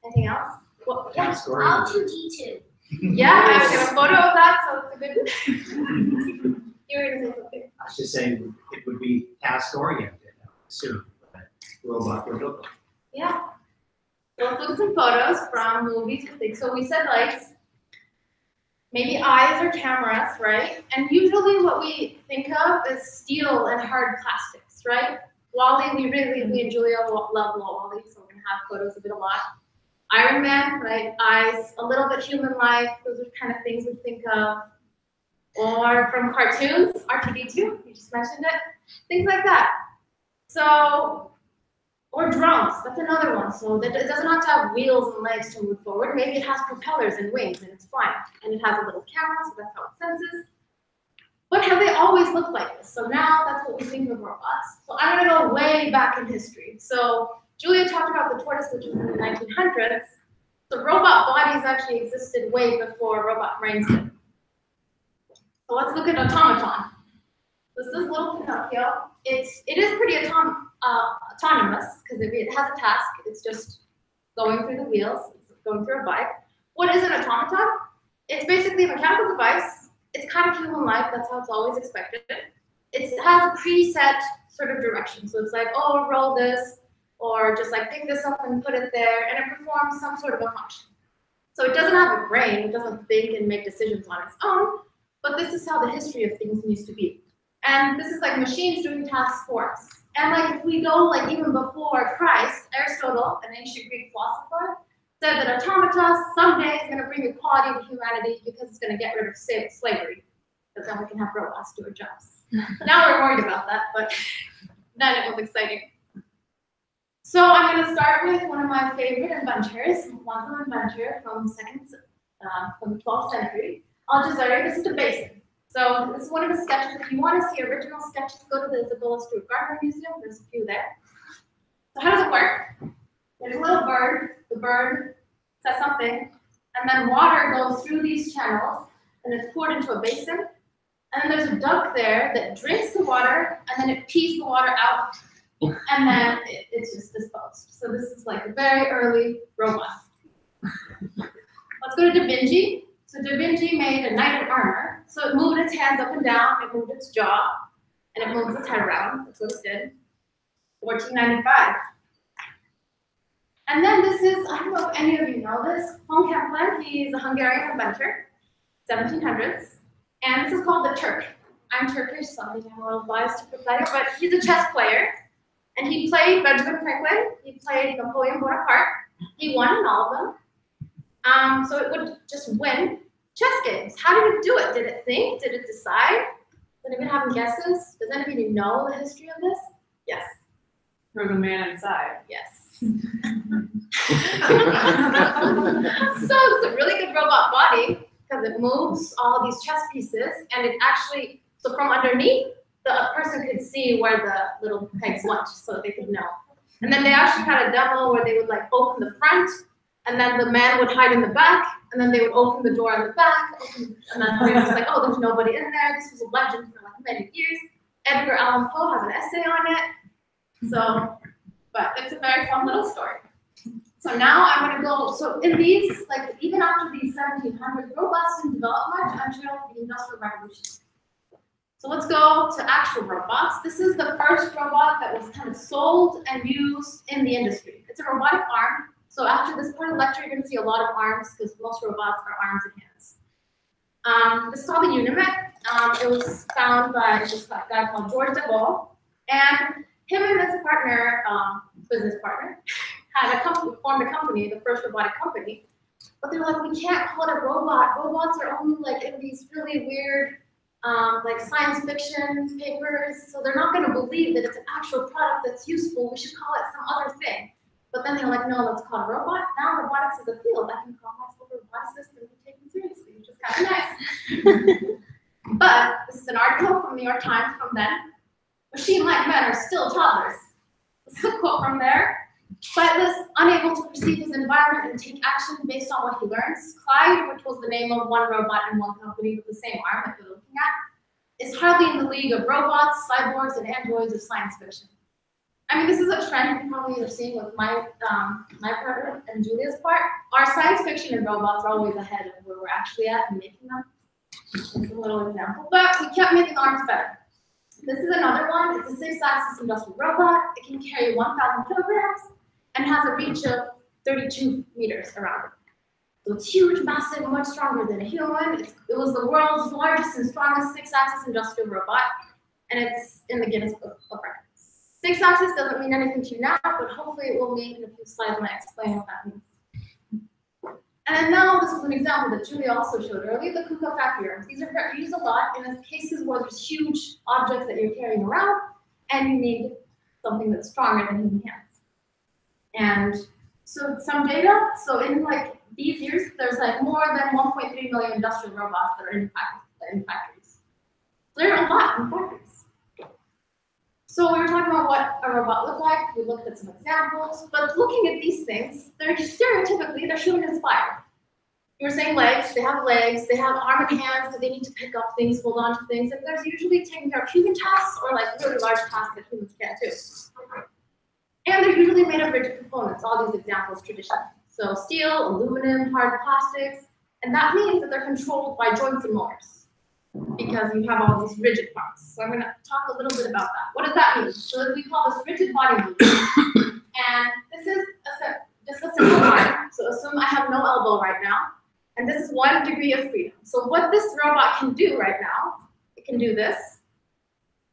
Anything else? What? Yeah. R2D2. Yeah, I have a photo of that, so it's a good. You were gonna say something. I was just saying it would be task oriented, I would assume, but robot would look like. Yeah. Let's look at some photos from movies and things. So we said legs, maybe eyes or cameras, right? And usually what we think of is steel and hard plastics, right? Wally, we and Julia love Wally, so we're gonna have photos of it a lot. Iron Man, right? Eyes, a little bit human-like. Those are kind of things we think of. Or from cartoons, R2D2, you just mentioned it. Things like that. So, or drones, that's another one. So that it doesn't have to have wheels and legs to move forward. Maybe it has propellers and wings and it's flying. And it has a little camera, so that's how it senses. But have they always looked like this? So now that's what we think of robots. So I'm gonna go way back in history. So Julia talked about the tortoise, which was in the 1900s. So robot bodies actually existed way before robot brains did. So let's look at automaton. This is little Pinocchio. It is pretty autonomous because it has a task. It's just going through the wheels. It's going through a bike. What is an automaton? It's basically a mechanical device. It's kind of human-like. That's how it's always expected. It has a preset sort of direction. So it's like, oh, roll this, or just like pick this up and put it there, and it performs some sort of a function. So it doesn't have a brain. It doesn't think and make decisions on its own. But this is how the history of things used to be. And this is like machines doing tasks for us. And like if we go like even before Christ, Aristotle, an ancient Greek philosopher, said that automata someday is going to bring equality to humanity because it's going to get rid of slavery. Because then we can have robots do our jobs. Now we're worried about that, but then it was exciting. So I'm going to start with one of my favorite inventors, one inventor from the 12th century. Al-Jazari. This is the basin. So this is one of the sketches. If you want to see original sketches, go to the Isabella Stewart Gardner Museum. There's a few there. So how does it work? There's a little bird. The bird says something, and then water goes through these channels, and it's poured into a basin. And then there's a duck there that drinks the water, and then it pees the water out, and then it's just disposed. So this is like a very early robot. Let's go to Da Vinci. So Da Vinci made a knight in armor. So it moved its hands up and down, it moved its jaw, and it moved its head around. That's what it did. 1495. And then this is, I don't know if any of you know this, von Kempelen. He's a Hungarian inventor, 1700s. And this is called the Turk. I'm Turkish, so I'm a little biased to the player, but he's a chess player. And he played Benjamin Franklin, he played Napoleon Bonaparte. He won in all of them. So it would just win chess games. How did it do it? Did it think? Did it decide? Did it even have any guesses? Does anybody know the history of this? Yes. From the man inside. Yes. So it's a really good robot body because it moves all these chess pieces, and it actually, so from underneath, the person could see where the little pegs went, so they could know. And then they actually had a demo where they would like open the front, and then the man would hide in the back, and then they would open the door in the back, and then they were just like, oh, there's nobody in there. This was a legend for like many years. Edgar Allan Poe has an essay on it. So, but it's a very fun little story. So now I'm going to go, so in these, like even after these 1700 robots didn't develop much until the Industrial Revolution. So let's go to actual robots. This is the first robot that was kind of sold and used in the industry. It's a robotic arm. So after this part of the lecture, you're going to see a lot of arms because most robots are arms and hands. This is called the Unimet. It was found by this guy called George DeVol. And him and his partner, business partner, had a company, formed a company, the first robotic company. But they were like, we can't call it a robot. Robots are only like in these really weird like science fiction papers. So they're not going to believe that it's an actual product that's useful. We should call it some other thing. But then they're like, no, let's call it a robot. Now robotics is a field. I can call myself a roboticist and be taken seriously, which is kind of nice. But this is an article from the New York Times from then. Machine-like men are still toddlers. This is a quote from there. Sightless, unable to perceive his environment and take action based on what he learns. Clyde, which was the name of one robot in one company with the same arm that we're looking at, is hardly in the league of robots, cyborgs, and androids of science fiction. I mean, this is a trend you probably are seeing with my part and Julia's part. Our science fiction and robots are always ahead of where we're actually at and making them. It's a little example, but we kept making arms better. This is another one. It's a 6-axis industrial robot. It can carry 1,000 kilograms and has a reach of 32 meters around it. So it's huge, massive, much stronger than a human. It was the world's largest and strongest 6-axis industrial robot, and it's in the Guinness Book of Records. 6-axis doesn't mean anything to you now, but hopefully it will mean in a few slides when I explain what that means. And now this was an example that Julia also showed earlier, the KUKA factory arms. These are used a lot in cases where there's huge objects that you're carrying around, and you need something that's stronger than human hands. And so some data, so in like these years, there's like more than 1.3 million industrial robots that are in factories. There are a lot in factories. So we were talking about what a robot looked like. We looked at some examples, but looking at these things, they're stereotypically, they're human inspired. You were saying legs, they have arm and hands because they need to pick up things, hold on to things, and there's usually taking care of human tasks or like really large tasks that humans can't do. And they're usually made of rigid components, all these examples traditionally. So steel, aluminum, hard plastics, and that means that they're controlled by joints and motors because you have all these rigid parts. So I'm going to talk a little bit about that. What does that mean? So we call this rigid body movement. And this is just a simple arm. So assume I have no elbow right now. And this is 1 degree of freedom. So what this robot can do right now, it can do this.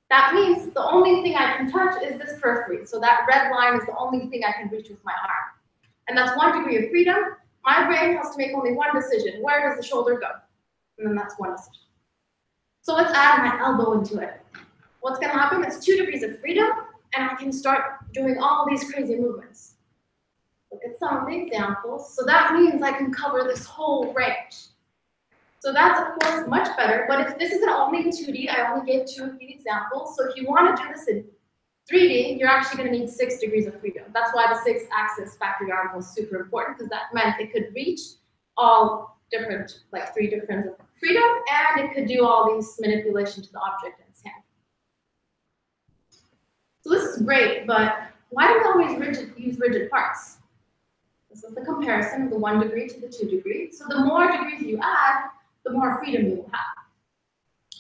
That means the only thing I can touch is this periphery. So that red line is the only thing I can reach with my arm. And that's 1 degree of freedom. My brain has to make only one decision. Where does the shoulder go? And then that's one decision. So let's add my elbow into it. What's going to happen? It's 2 degrees of freedom, and I can start doing all these crazy movements. Look at some of the examples. So that means I can cover this whole range. So that's, of course, much better. But if this isn't only in 2D, I only gave 2 of the examples. So if you want to do this in 3D, you're actually going to need 6 degrees of freedom. That's why the 6-axis factory arm was super important, because that meant it could reach all different, like 3 different of freedom, and it could do all these manipulation to the object in its hand. So this is great, but why do we always use rigid parts? This is the comparison of the 1 degree to the 2 degree. So the more degrees you add, the more freedom you will have.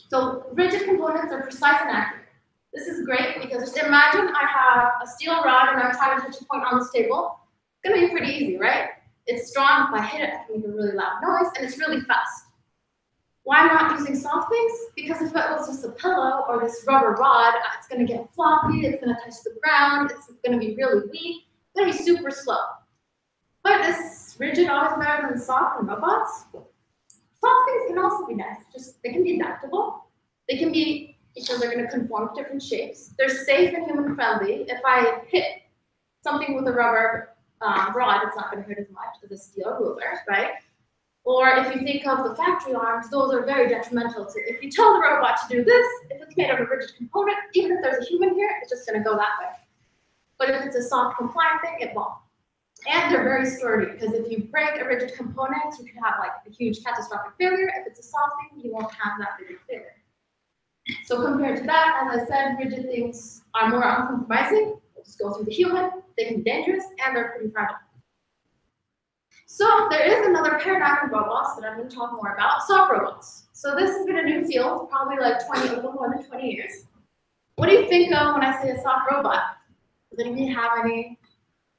So rigid components are precise and accurate. This is great because just imagine I have a steel rod and I'm trying to touch a point on this table. It's going to be pretty easy, right? It's strong. If I hit it, I can make a really loud noise, and it's really fast. Why am I not using soft things? Because if it was just a pillow or this rubber rod, it's going to get floppy, it's going to touch the ground, it's going to be really weak, it's going to be super slow. But this rigid always better than soft and robots. Soft things can also be nice. Just they can be adaptable. They can be, because they're going to conform to different shapes. They're safe and human friendly. If I hit something with a rubber rod, it's not going to hurt as much as a steel ruler, right? Or if you think of the factory arms, those are very detrimental to. If you tell the robot to do this, if it's made of a rigid component, even if there's a human here, it's just going to go that way. But if it's a soft compliant thing, it won't. And they're very sturdy, because if you break a rigid component, you can have like a huge catastrophic failure. If it's a soft thing, you won't have that rigid failure. So compared to that, as I said, rigid things are more uncompromising. They'll just go through the human, they can be dangerous, and they're pretty fragile. So there is another paradigm in robots that I'm going to talk more about, soft robots. So this has been a new field, probably like a little more than 20 years. What do you think of when I say a soft robot? Does anybody have any?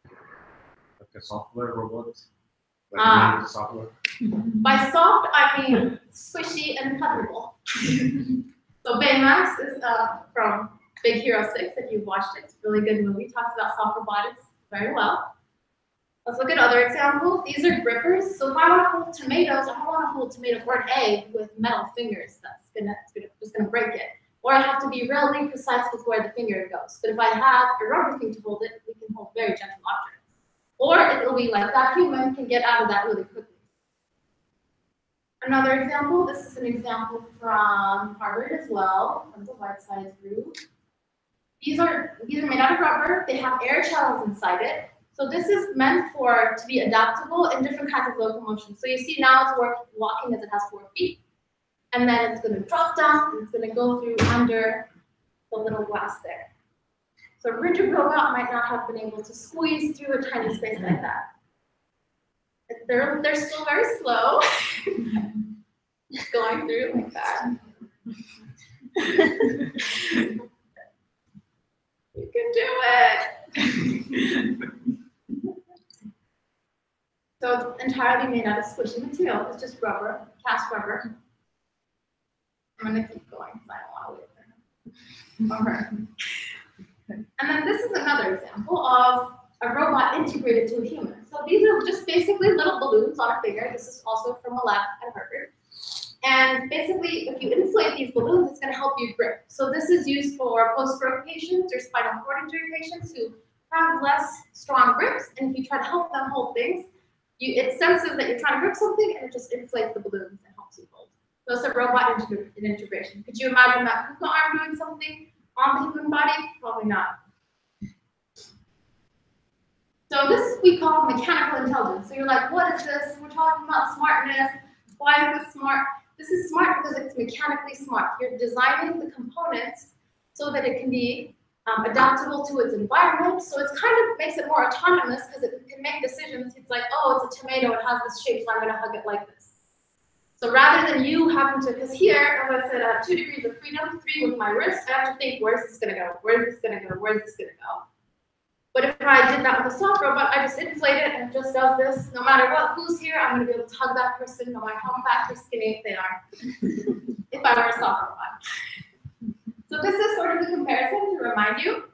Like a software robot? Like software? By soft, I mean squishy and cuttable. So Baymax is from Big Hero 6, if you've watched it. It's a really good movie, talks about soft robotics very well. Let's look at other examples. These are grippers. So if I want to hold tomatoes, I don't want to hold tomatoes or an egg with metal fingers. That's just gonna break it. Or I have to be really precise with where the finger goes. But if I have a rubber thing to hold it, we can hold very gentle objects. Or it will be like that human can get out of that really quickly. Another example, this is an example from Harvard as well, from the Whitesides group. These are made out of rubber. They have air channels inside it. So this is meant to be adaptable in different kinds of locomotion. So you see now it's walking as it has 4 feet. And then it's going to drop down, and it's going to go through under the little glass there. So a rigid robot might not have been able to squeeze through a tiny space like that. They're still very slow, going through like that. You can do it. So it's entirely made out of squishy material. It's just rubber, cast rubber. I'm gonna keep going because I don't want to wait there. All right. And then this is another example of a robot integrated to a human. So these are just basically little balloons on a figure. This is also from a lab at Harvard. And basically, if you inflate these balloons, it's going to help you grip. So this is used for post-stroke patients or spinal cord injury patients who have less strong grips. And if you try to help them hold things, it senses that you're trying to grip something, and it just inflates the balloons and helps you hold. So it's a robot integration. Could you imagine that Kuka arm doing something on the human body? Probably not. So this we call mechanical intelligence. So you're like, what is this? We're talking about smartness. Why is this smart? This is smart because it's mechanically smart. You're designing the components so that it can be adaptable to its environment. So it kind of makes it more autonomous because it can make decisions. It's like, oh, it's a tomato. It has this shape, so I'm going to hug it like this. So rather than you having to, because here, as I said, I have 2 degrees of freedom, 3 with my wrist. I have to think, where's this going to go? Where's this going to go? Where's this going to go? But if I did that with a soft robot, I just inflate it and it just does this. No matter who's here, I'm going to be able to hug that person, no matter how fat or skinny they are, if I were a soft robot. So this is sort of the comparison to remind you.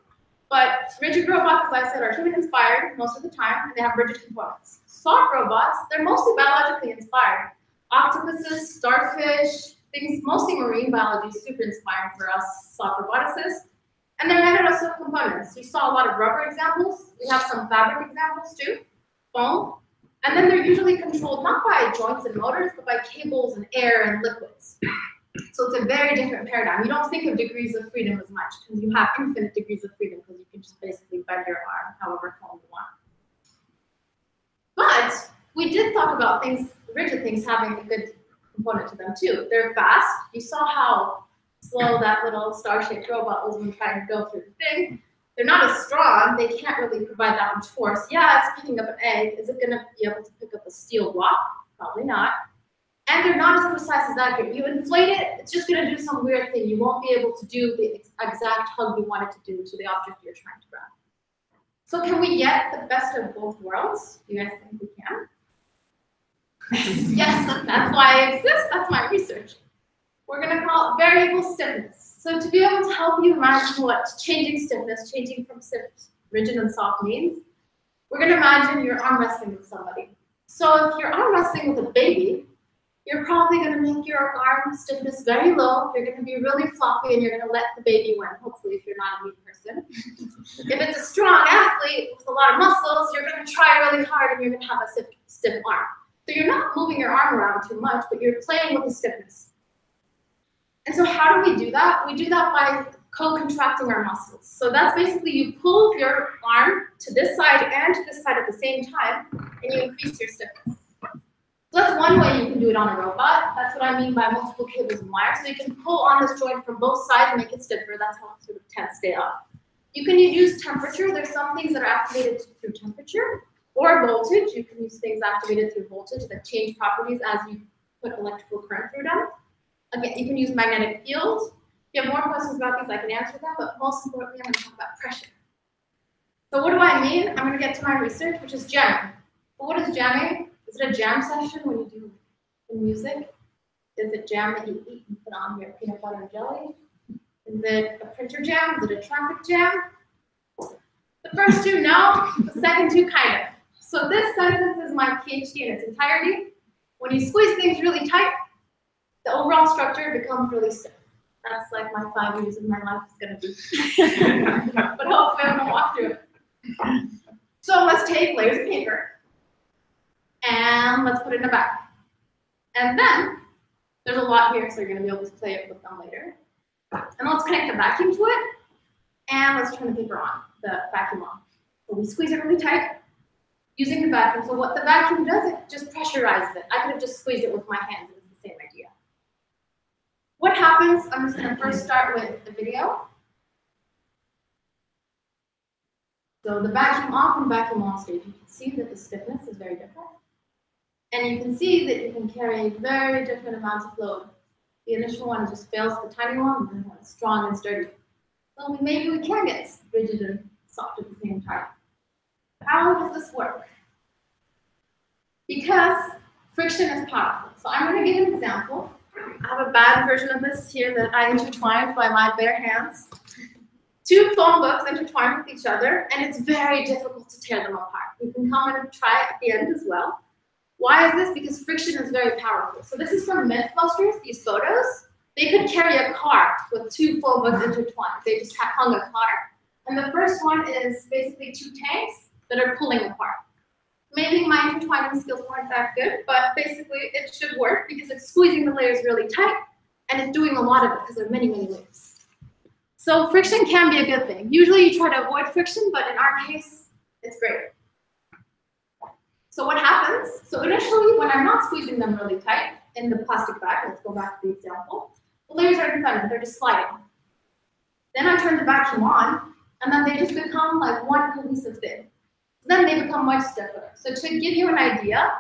But rigid robots, as I said, are human-inspired most of the time, and they have rigid components. Soft robots, they're mostly biologically inspired. Octopuses, starfish, things, mostly marine biology is super inspiring for us soft roboticists. And they're made out of soft components. You saw a lot of rubber examples. We have some fabric examples too, foam. And then they're usually controlled not by joints and motors, but by cables and air and liquids. So it's a very different paradigm. You don't think of degrees of freedom as much because you have infinite degrees of freedom because you can just basically bend your arm however foam you want. But we did talk about things, rigid things having a good component to them too. They're fast. You saw how slow that little star-shaped robot was when trying to go through the thing. They're not as strong. They can't really provide that much force. Yeah, it's picking up an egg. Is it going to be able to pick up a steel block? Probably not. And they're not as precise as accurate. You inflate it, it's just going to do some weird thing. You won't be able to do the exact hug you want it to do to the object you're trying to grab. So can we get the best of both worlds? Do you guys think we can? Yes, that's why I exist. That's my research. We're going to call it variable stiffness. So to be able to help you imagine what changing stiffness, changing from rigid and soft means, we're going to imagine you're arm wrestling with somebody. So if you're arm wrestling with a baby, you're probably going to make your arm stiffness very low. You're going to be really floppy, and you're going to let the baby win, hopefully, if you're not a weak person. If it's a strong athlete with a lot of muscles, you're going to try really hard, and you're going to have a stiff arm. So you're not moving your arm around too much, but you're playing with the stiffness. And so how do we do that? We do that by co-contracting our muscles. So that's basically you pull your arm to this side and to this side at the same time, and you increase your stiffness. So that's one way you can do it on a robot. That's what I mean by multiple cables and wires. So you can pull on this joint from both sides and make it stiffer. That's how it sort of tends to stay up. You can use temperature. There's some things that are activated through temperature or voltage. You can use things activated through voltage that change properties as you put electrical current through them. Again, you can use magnetic fields. If you have more questions about these, I can answer them, but most importantly, I'm going to talk about pressure. So what do I mean? I'm going to get to my research, which is jamming. Well, what is jamming? Is it a jam session when you do the music? Is it jam that you eat and put on your peanut butter and jelly? Is it a printer jam? Is it a traffic jam? The first two, no. The second two, kind of. So this sentence is my PhD in its entirety. When you squeeze things really tight, the overall structure becomes really stiff. That's like my 5 years of my life is going to be. But hopefully I'm going to walk through it. So let's take layers of paper. And let's put it in a bag. And then, there's a lot here, so you're going to be able to play it with them later. And let's connect the vacuum to it. And let's turn the paper on, the vacuum on. So we squeeze it really tight. using the vacuum. So what the vacuum does, it just pressurizes it. I could have just squeezed it with my hands, and it's the same idea. What happens, I'm just gonna first start with the video. So the vacuum off and vacuum on stage, you can see that the stiffness is very different. And you can see that you can carry very different amounts of load. The initial one just fails the tiny one, and then one is strong and sturdy. So maybe we can get rigid and soft at the same time. How does this work? Because friction is powerful. So I'm going to give an example. I have a bad version of this here that I intertwined by my bare hands. Two phone books intertwined with each other, and it's very difficult to tear them apart. You can come and try at the end as well. Why is this? Because friction is very powerful. So this is from Mythbusters, these photos. They could carry a car with two phone books intertwined. They just hung a car. And the first one is basically two tanks that are pulling apart. Maybe my intertwining skills weren't that good, but basically it should work because it's squeezing the layers really tight, and it's doing a lot of it because there are many, many layers. So friction can be a good thing. Usually you try to avoid friction, but in our case, it's great. So what happens? So initially, when I'm not squeezing them really tight in the plastic bag, let's go back to the example, the layers are independent, they're just sliding. Then I turn the vacuum on, and then they just become like one cohesive thing. Then they become much stiffer. So to give you an idea,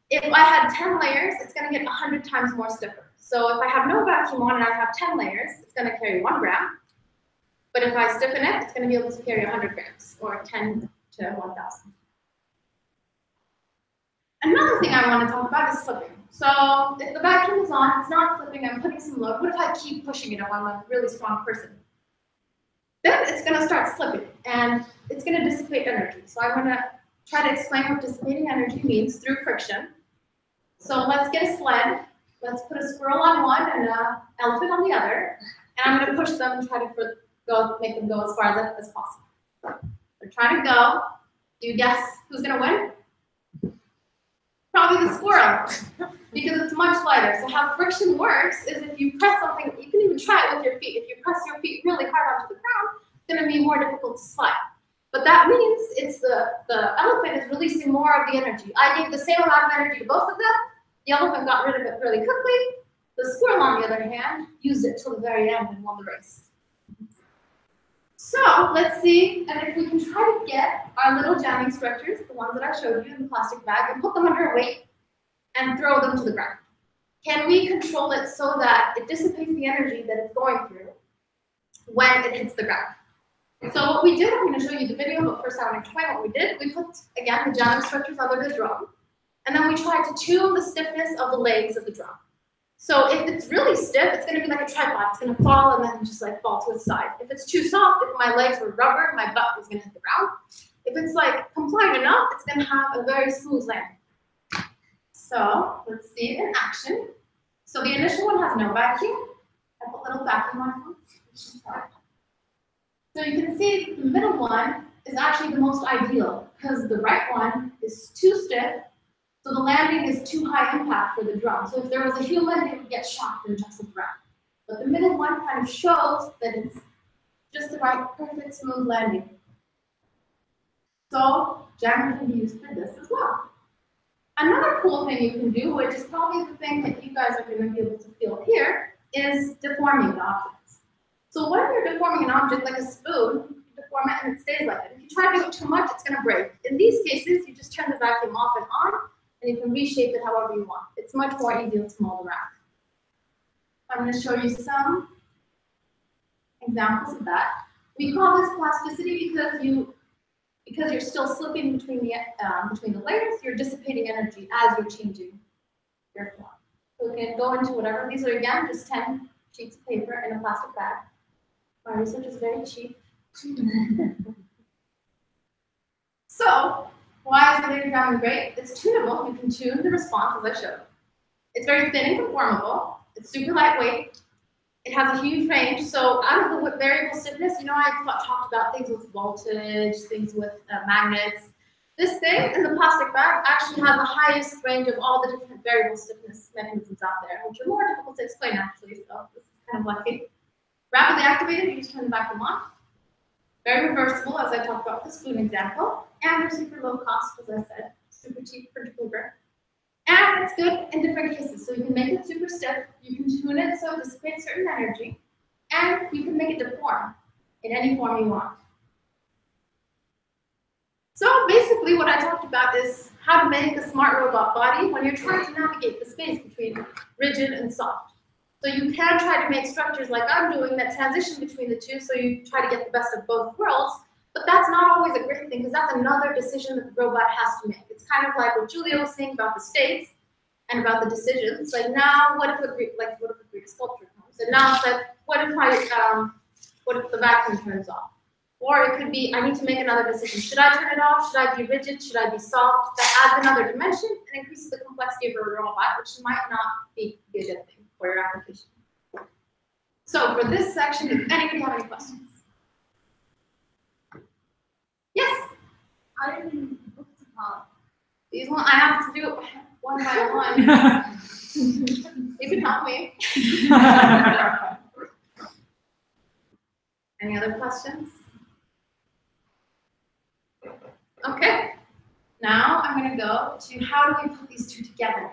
if I had 10 layers, it's going to get 100 times more stiffer. So if I have no vacuum on and I have 10 layers, it's going to carry 1 gram. But if I stiffen it, it's going to be able to carry 100 grams, or 10 to 1,000. Another thing I want to talk about is slipping. So if the vacuum is on, it's not slipping, I'm putting some load. What if I keep pushing it if I'm a really strong person? Then it's going to start slipping, and it's going to dissipate energy. So I'm going to try to explain what dissipating energy means through friction. So let's get a sled. Let's put a squirrel on one and an elephant on the other. And I'm going to push them and try to make them go as far as possible. They're trying to go. Do you guess who's going to win? Probably the squirrel, because it's much lighter. So how friction works is if you press something, you can even try it with your feet. If you press your feet really hard onto the ground, it's going to be more difficult to slide. But that means it's the elephant is releasing more of the energy. I gave the same amount of energy to both of them. The elephant got rid of it really quickly. The squirrel, on the other hand, used it till the very end and won the race. So let's see, and if we can try to get our little jamming structures, the ones that I showed you in the plastic bag, and put them under a weight and throw them to the ground. Can we control it so that it dissipates the energy that it's going through when it hits the ground? So what we did, I'm going to show you the video, but first I want to explain what we did. We put, again, the jamming structures under the drum, and then we tried to tune the stiffness of the legs of the drum. So if it's really stiff, it's going to be like a tripod. It's going to fall and then just like fall to its side. If it's too soft, if my legs were rubber, my butt was going to hit the ground. If it's like compliant enough, it's going to have a very smooth landing. So let's see it in action. So the initial one has no vacuum. I put little vacuum on it. So you can see the middle one is actually the most ideal because the right one is too stiff. So the landing is too high impact for the drum. So if there was a human, they would get shocked and just around. But the middle one kind of shows that it's just the right, perfect, smooth landing. So jamming can be used for this as well. Another cool thing you can do, which is probably the thing that you guys are going to be able to feel here, is deforming the objects. So when you're deforming an object like a spoon, you deform it and it stays like it. If you try to do it too much, it's going to break. In these cases, you just turn the vacuum off and on, and you can reshape it however you want. It's much more easier to mold around. I'm going to show you some examples of that. We call this plasticity because you're still slipping between the layers. You're dissipating energy as you're changing your form. So we can go into whatever. These are again just 10 sheets of paper in a plastic bag. My research is very cheap. So why is the layer jamming great? It's tunable. You can tune the response as I showed. It's very thin and conformable. It's super lightweight. It has a huge range. So out of the variable stiffness, you know I talked about things with voltage, things with magnets. This thing in the plastic bag actually has the highest range of all the different variable stiffness mechanisms out there, which are more difficult to explain actually, so this is kind of lucky. Rapidly activated, you just turn the vacuum on. Very reversible, as I talked about with the spoon example. and they're super low cost, as I said, super cheap for deliver. And it's good in different cases. So you can make it super stiff, you can tune it so it dissipates certain energy, and you can make it deform in any form you want. So basically what I talked about is how to make a smart robot body when you're trying to navigate the space between rigid and soft. So you can try to make structures like I'm doing that transition between the two, so you try to get the best of both worlds, but that's not always a great thing because that's another decision that the robot has to make. It's kind of like what Julia was saying about the states and about the decisions. Like now, what if a Greek sculpture comes? And now it's like, what if the vacuum turns off? Or it could be, I need to make another decision. Should I turn it off? Should I be rigid? Should I be soft? That adds another dimension and increases the complexity of your robot, which might not be a good thing for your application. So for this section, does anybody have any questions? Yes? How do you book the part? These one, I have to do one by one. You can help me. Any other questions? Okay, now I'm going to go to how do we put these two together.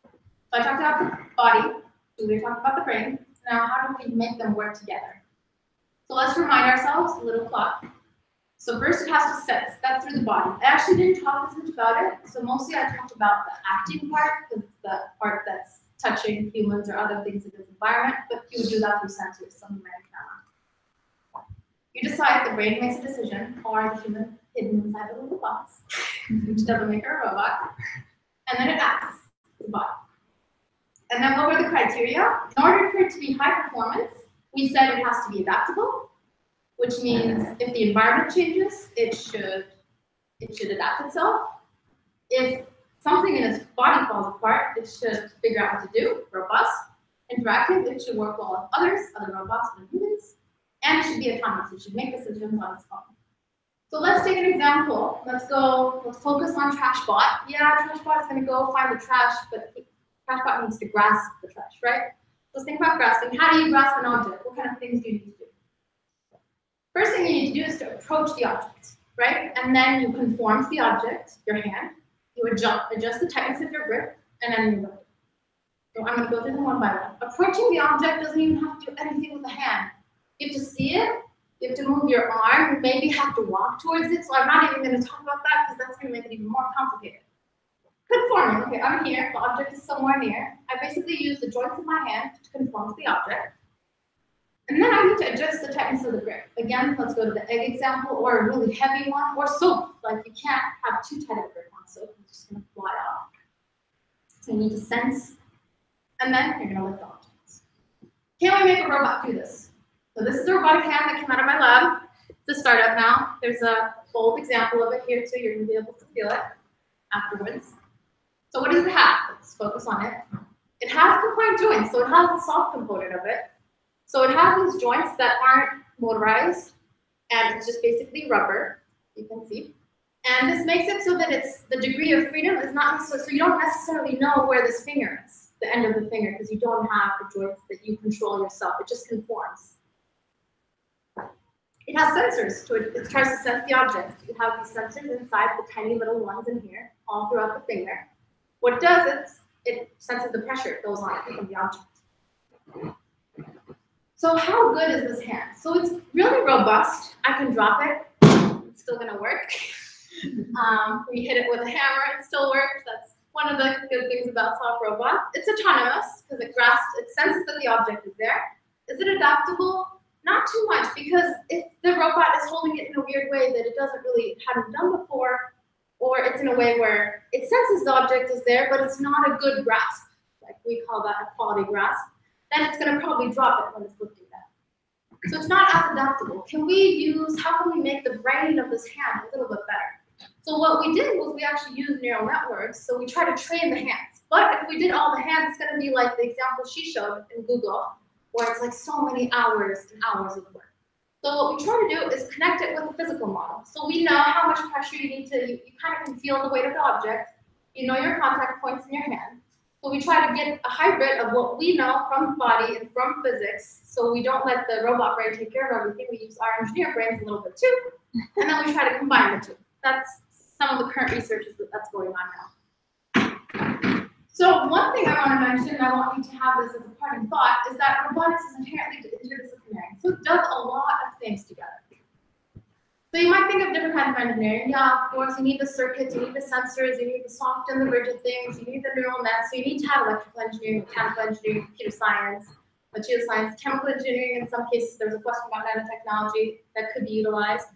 So I talked about the body, Julia talked about the brain. Now how do we make them work together? So let's remind ourselves, a little clock. So first it has to sense, that's through the body. I actually didn't talk as much about it, so mostly I talked about the acting part, because it's the part that's touching humans or other things in this environment, but you would do that through sensors, something like that. You decide, the brain makes a decision, or the human hidden inside the little box, which doesn't make her a robot, and then it acts, the body. And then what were the criteria? In order for it to be high performance, we said it has to be adaptable, which means if the environment changes, it should adapt itself. If something in its body falls apart, it should figure out what to do, robust. Interactive, it should work well with others, other robots, and humans. And it should be autonomous, it should make decisions on its own. So let's take an example. Let's focus on TrashBot. Yeah, TrashBot is going to go find the trash, but TrashBot needs to grasp the trash, right? Let's think about grasping. How do you grasp an object? What kind of things do you need to do? First thing you need to do is to approach the object, right? And then you conform to the object, your hand. You adjust the tightness of your grip, and then you lift it. So I'm going to go through them one by one. Approaching the object doesn't even have to do anything with the hand. You have to see it. You have to move your arm. You maybe have to walk towards it. So I'm not even going to talk about that because that's going to make it even more complicated. Conforming. Okay, I'm here. The object is somewhere near. I basically use the joints of my hand to conform to the object. And then I need to adjust the tightness of the grip. Again, let's go to the egg example, or a really heavy one, or soap. Like you can't have too tight of a grip on soap. It's just going to fly off. So you need to sense, and then you're going to lift objects. Can we make a robot do this? So this is a robotic hand that came out of my lab. It's a startup now. There's a old example of it here too. You're going to be able to feel it afterwards. So what does it have? Let's focus on it. It has confined joints, so it has the soft component of it. So it has these joints that aren't motorized, and it's just basically rubber, you can see. And this makes it so that the degree of freedom is not necessarily, so you don't necessarily know where this finger is, the end of the finger, because you don't have the joints that you control yourself. It just conforms. It has sensors to it. It tries to sense the object. You have these sensors inside, the tiny little ones in here, all throughout the finger. What it does is it senses the pressure it goes on from the object. So how good is this hand? So it's really robust. I can drop it. It's still going to work. We hit it with a hammer. It still works. That's one of the good things about soft robots. It's autonomous because it grasps, it senses that the object is there. Is it adaptable? Not too much, because if the robot is holding it in a weird way that it hadn't done before, or it's in a way where it senses the object is there, but it's not a good grasp, like we call that a quality grasp, then it's going to probably drop it when it's lifting that. So it's not as adaptable. How can we make the brain of this hand a little bit better? So what we did was we actually used neural networks, so we try to train the hands. But if we did all the hands, it's going to be like the example she showed in Google, where it's like so many hours and hours of work. So what we try to do is connect it with a physical model. So we know how much pressure you need to, you kind of can feel the weight of the object, you know your contact points in your hand. So we try to get a hybrid of what we know from the body and from physics, so we don't let the robot brain take care of everything. We use our engineer brains a little bit too, and then we try to combine the two. That's some of the current research that's going on now. So one thing I want to mention, and I want you to have this as a parting thought, is that robotics is inherently interdisciplinary. So it does a lot of things together. So you might think of different kinds of engineering. Yeah, of course, you need the circuits, you need the sensors, you need the soft and the rigid things, you need the neural nets. So you need to have electrical engineering, mechanical engineering, computer science, material science, chemical engineering. In some cases, there's a question about nanotechnology that could be utilized.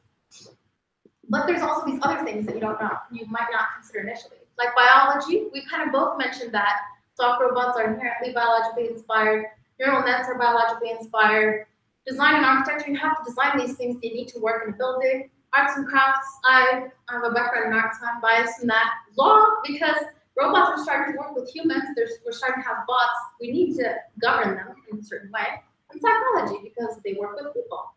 But there's also these other things that you don't know, you might not consider initially. Like biology, we kind of both mentioned that soft robots are inherently biologically inspired, neural nets are biologically inspired. Design and architecture, you have to design these things, they need to work in a building. Arts and crafts, I have a background in arts, so I'm biased in that. Law, because robots are starting to work with humans, we're starting to have bots, we need to govern them in a certain way. And psychology, because they work with people.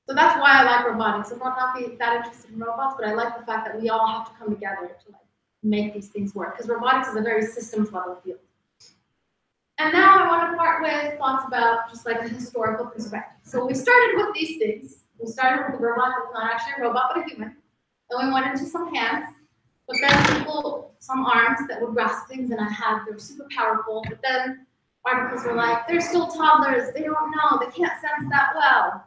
So that's why I like robotics. I might not be that interested in robots, but I like the fact that we all have to come together to like make these things work, because robotics is a very systems level field. And now I want to part with thoughts about just like a historical perspective. So we started with these things. We started with a robot that's not actually a robot, but a human. Then we went into some hands, but then some arms that would grasp things, and they were super powerful. But then articles were like, they're still toddlers, they don't know, they can't sense that well.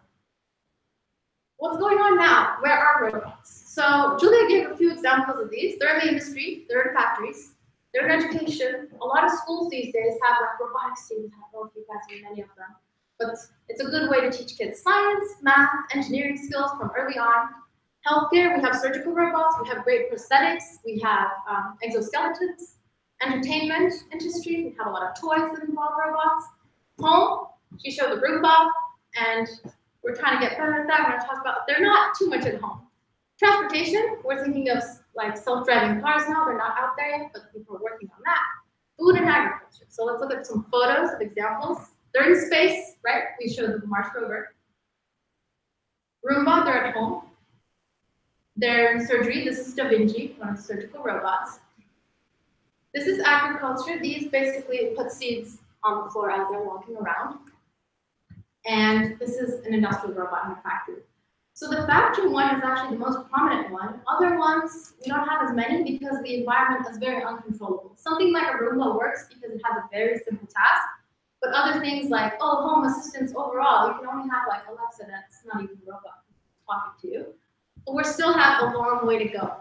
What's going on now? Where are robots? So Julia gave a few examples of these. They're in the industry, they're in factories. They're in education. A lot of schools these days have like robotics teams. I don't know if you guys know many of them. But it's a good way to teach kids science, math, engineering skills from early on. Healthcare, we have surgical robots, we have great prosthetics, we have exoskeletons. Entertainment industry, we have a lot of toys that involve robots. Home, she showed the Roomba, and we're trying to get better at that. We're going to talk about, they're not too much at home. Transportation, we're thinking of like self-driving cars now. They're not out there yet, but people are working on that. Food and agriculture. So let's look at some photos of examples. They're in space, right? We showed the Mars rover. Roomba, they're at home. They're in surgery. This is Da Vinci, one of the surgical robots. This is agriculture. These basically put seeds on the floor as they're walking around. And this is an industrial robot in a factory. So the factory one is actually the most prominent one. Other ones, we don't have as many because the environment is very uncontrollable. Something like a Roomba works because it has a very simple task. But other things like, oh, home assistance overall, you can only have like Alexa that's not even a robot talking to you. But we still have a long way to go.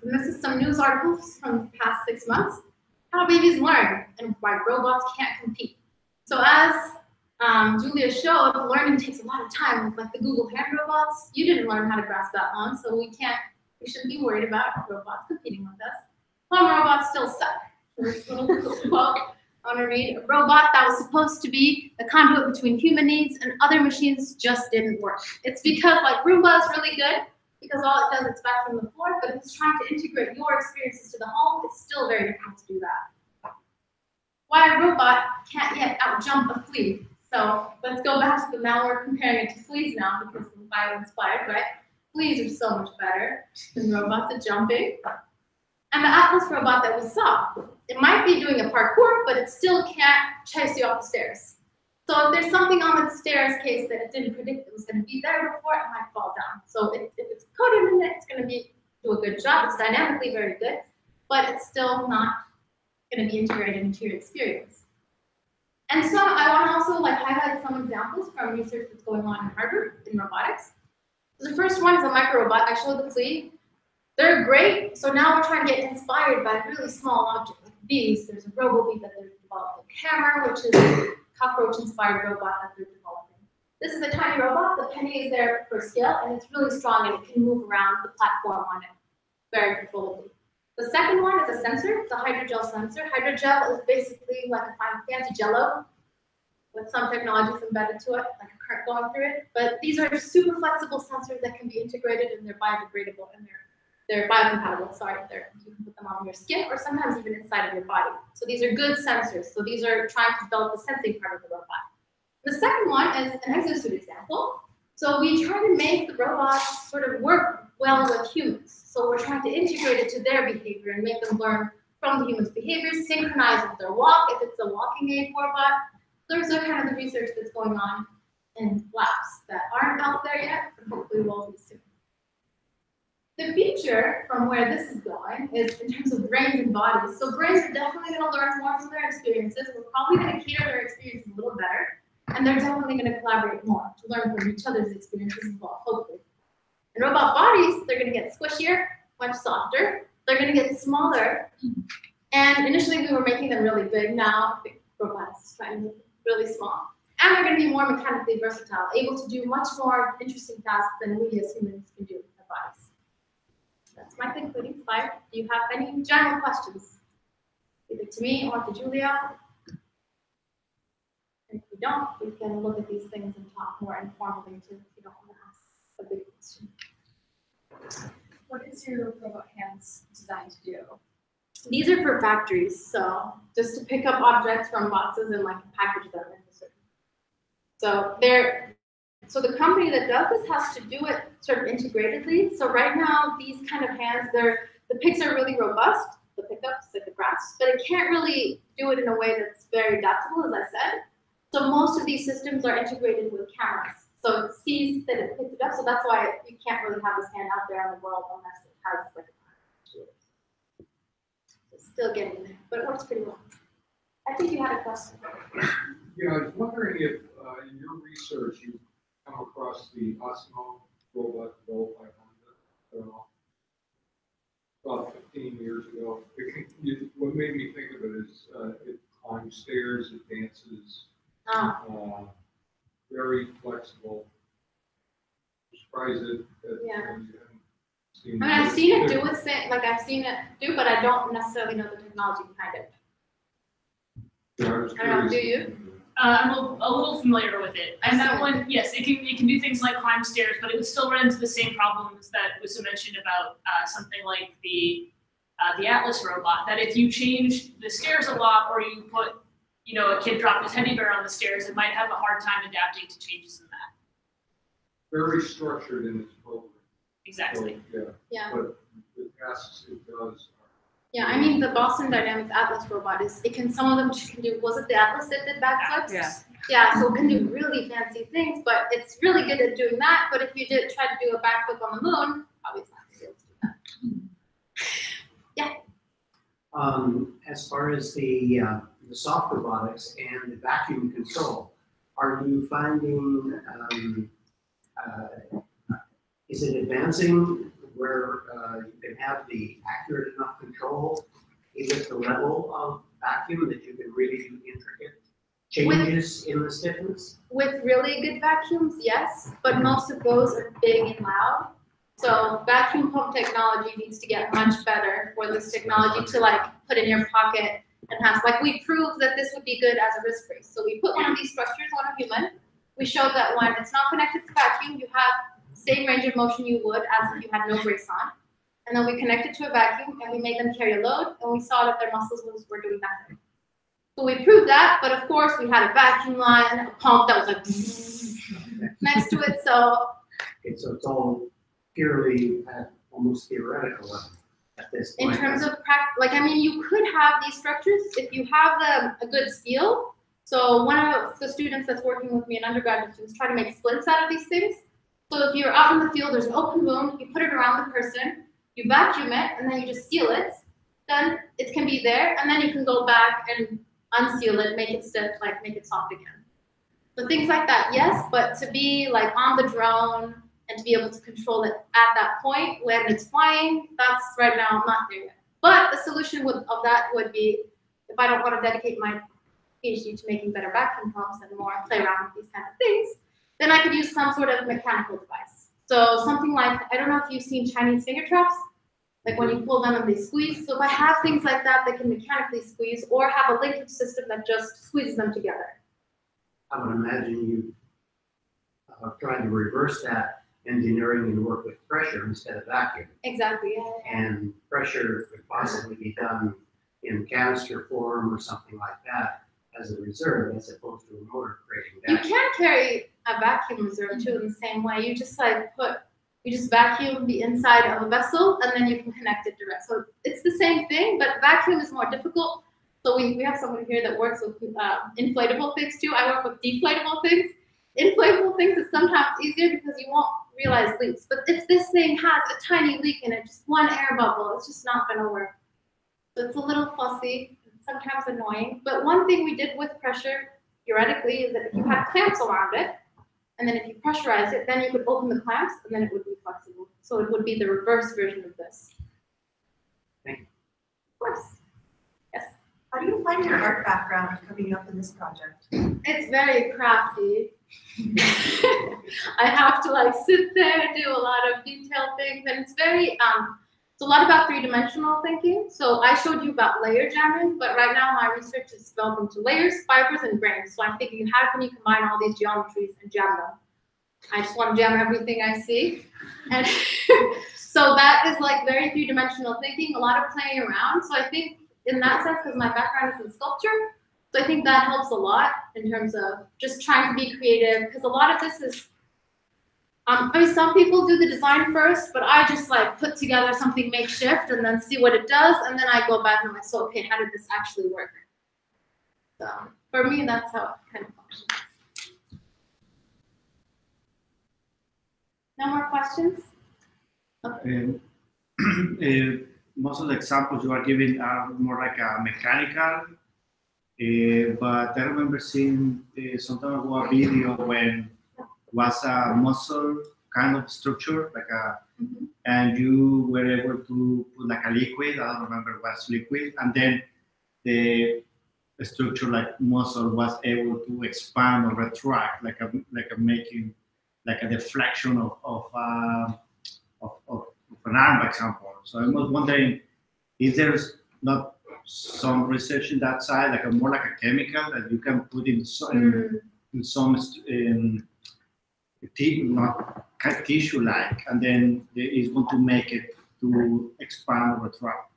And this is some news articles from the past 6 months. How babies learn and why robots can't compete. So as Julia showed, learning takes a lot of time. Like the Google hand robots, you didn't learn how to grasp that on, so we shouldn't be worried about robots competing with us. Home robots still suck. This little quote I want to read: a robot that was supposed to be the conduit between human needs and other machines just didn't work. It's because like Roomba is really good because all it does is vacuum the floor, but if it's trying to integrate your experiences to the home, it's still very difficult to do that. Why a robot can't yet outjump a flea. So let's go back to the now we're comparing it to fleas now because we're bio-inspired, right? Fleas are so much better than robots at jumping. And the Atlas robot that we saw, it might be doing a parkour, but it still can't chase you up the stairs. So if there's something on the stairs case that it didn't predict it was going to be there before, it might fall down. So if it's coded in it, it's going to do a good job. It's dynamically very good, but it's still not going to be integrated into your experience. And so I want to also highlight some examples from research that's going on in Harvard in robotics. So the first one is a micro robot. I showed the flea. They're great. So now we're trying to get inspired by really small objects like bees. There's a RoboBee that they're developing. Hammer, which is a cockroach-inspired robot that they're developing. This is a tiny robot. The penny is there for scale, and it's really strong, and it can move around the platform on it very controllably. The second one is a sensor. It's a hydrogel sensor. Hydrogel is basically like a fancy Jello with some technologies embedded to it, like a current going through it. But these are super flexible sensors that can be integrated, and they're biodegradable, and they're biocompatible. Sorry, you can put them on your skin or sometimes even inside of your body. So these are good sensors. So these are trying to develop the sensing part of the robot. The second one is an exosuit example. So we try to make the robots sort of work well with humans. So we're trying to integrate it to their behavior and make them learn from the human's behaviors, synchronize with their walk if it's a walking aid robot. Those are kind of the research that's going on in labs that aren't out there yet, but hopefully will be soon. The future from where this is going is in terms of brains and bodies. So brains are definitely going to learn more from their experiences. We're probably going to cater their experiences a little better. And they're definitely going to collaborate more to learn from each other's experiences as well, hopefully. And robot bodies, they're going to get squishier, much softer. They're going to get smaller. And initially we were making them really big. Now the robots trying to make them really small. And they're going to be more mechanically versatile, able to do much more interesting tasks than we as humans can do with our bodies. That's my concluding slide. Do you have any general questions? Either to me or to Julia? If you don't, we can look at these things and talk more informally too, if you don't want to ask a big question. What is your robot hands designed to do? These are for factories, so just to pick up objects from boxes and like package them into certain. So the company that does this has to do it sort of integratedly. So right now, these kind of hands, the picks are really robust, the pickups, like the grasps, but it can't really do it in a way that's very adaptable, as I said. So most of these systems are integrated with cameras. So it sees that it picked it up, so that's why you can't really have this hand out there in the world unless it has like a It's still getting there, but it works pretty well. I think you had a question. Yeah, I was wondering if in your research you come across the Osmo robot developed by Honda about 15 years ago. What made me think of it is it climbs stairs, it dances, very flexible. Surprised that Yeah. you haven't seen I've seen it do its thing, like I've seen it do, but I don't necessarily know the technology behind it. Yeah, I was I don't know, curious. do you? I'm a little familiar with it. And that one, yes, it can do things like climb stairs, but it would still run into the same problems that was mentioned about something like the Atlas robot. That if you change the stairs a lot, or you put, a kid dropped a teddy bear on the stairs, it might have a hard time adapting to changes in that. Very structured in its program. Exactly. So, Yeah. But the tasks it does. Yeah, I mean the Boston Dynamics Atlas robot some of them can do, was it the Atlas that did backflips? Yeah. Yeah, so it can do really fancy things, but it's really good at doing that. But if you try to do a backflip on the moon, probably it's not going to be able to do that. Yeah. As far as the soft robotics and the vacuum control, are you finding, is it advancing where you can have the accurate enough control, even at the level of vacuum, that you can really do intricate changes in the stiffness? With really good vacuums, yes, but most of those are big and loud. So vacuum pump technology needs to get much better for this technology to put in your pocket and have, we proved that this would be good as a wrist brace. So we put one of these structures on a human. We showed that when it's not connected to vacuum, you have same range of motion you would as if you had no brace on. And then we connected to a vacuum and we made them carry a load, and we saw that their muscles were doing nothing. So we proved that, but of course we had a vacuum line, a pump that was like next to it. So it's all purely almost theoretical at this point. in terms of practice, you could have these structures if you have a good seal. So one of the students that's working with me, an undergraduate student, is trying to make splints out of these things. So if you're out in the field, there's an open wound, you put it around the person, you vacuum it, and then you just seal it. Then it can be there, and then you can go back and unseal it, make it stiff, make it soft again. So things like that, yes, but to be on the drone and to be able to control it at that point when it's flying, that's right now I'm not there yet. But the solution of that would be, if I don't want to dedicate my PhD to making better vacuum pumps and more play around with these kinds of things, then I could use some sort of mechanical device. So something like, I don't know if you've seen Chinese finger traps, when you pull them and they squeeze. So if I have things like that that can mechanically squeeze, or have a linkage system that just squeezes them together. I would imagine you trying to reverse that engineering and work with pressure instead of vacuum. Exactly, yeah. And pressure could possibly be done in canister form or something like that as a reserve, as opposed to a motor creating that. You can carry a vacuum reserve too in the same way. You just you just vacuum the inside of a vessel and then you can connect it direct. So it's the same thing, but vacuum is more difficult. So we have someone here that works with inflatable things too. I work with deflatable things. Inflatable things is sometimes easier because you won't realize leaks. But if this thing has a tiny leak in it, just one air bubble, it's just not gonna work. So it's a little fussy, sometimes annoying. But one thing we did with pressure, theoretically, is that if you had clamps around it, and then if you pressurize it, then you could open the clamps, and then it would be flexible. So it would be the reverse version of this. Thank you. Of course. Yes. How do you find your art background coming up in this project? It's very crafty. I have to like sit there and do a lot of detailed things, and it's very it's a lot about three-dimensional thinking. So I showed you about layer jamming, but right now my research is developed into layers, fibers, and grains. So I'm thinking, how can you combine all these geometries and jam them? I just want to jam everything I see, and so that is like very three-dimensional thinking, a lot of playing around. So I think in that sense, because my background is in sculpture, so I think that helps a lot in terms of just trying to be creative, because a lot of this is, I mean, some people do the design first, but I just like put together something makeshift and then see what it does, and then I go back and I'm like, so okay, how did this actually work? So for me, that's how it kind of functions. No more questions? Okay. Most of the examples you are giving are more like a mechanical, but I remember seeing some time ago a video when was a muscle kind of structure, like a, and you were able to put like a liquid, I don't remember what's liquid, and then the structure like muscle was able to expand or retract, like a making like a deflection of an arm, for example. So I was wondering, is there not some research in that side, like more like a chemical that you can put in some not tissue-like, and then it's going to make it to expand or retract?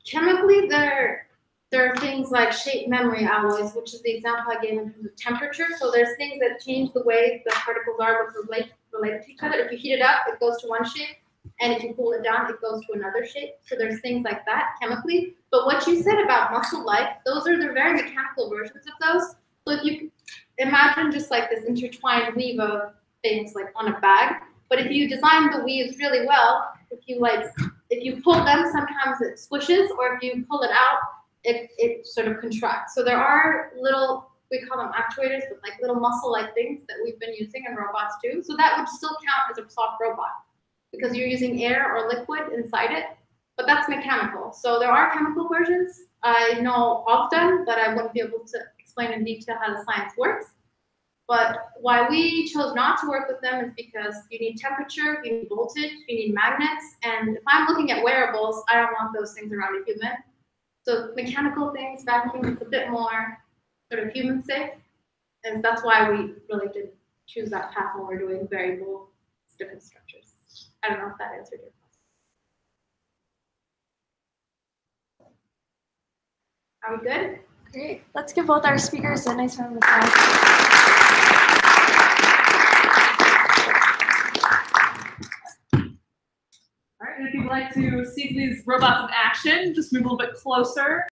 Chemically, there are things like shape memory alloys, which is the example I gave in terms of temperature. So there's things that change the way the particles are related to each other. If you heat it up, it goes to one shape, and if you cool it down, it goes to another shape. So there's things like that chemically. But what you said about muscle-like, those are the very mechanical versions of those. So if you imagine just like this intertwined weave of things like on a bag, but if you design the weaves really well, if you pull them, sometimes it squishes, or if you pull it out, it sort of contracts. So there are little, we call them actuators, but like little muscle-like things that we've been using in robots too. So that would still count as a soft robot because you're using air or liquid inside it, but that's mechanical. So there are chemical versions. I know of them, but I wouldn't be able to explain in detail how the science works. But why we chose not to work with them is because you need temperature, you need voltage, you need magnets, and if I'm looking at wearables, I don't want those things around a human. So mechanical things, vacuum, is a bit more sort of human safe, and that's why we really did choose that path when we're doing variable stiffness structures. I don't know if that answered your question. Are we good? Great. Let's give both our speakers a nice round of applause. All right, and if you'd like to see these robots in action, just move a little bit closer.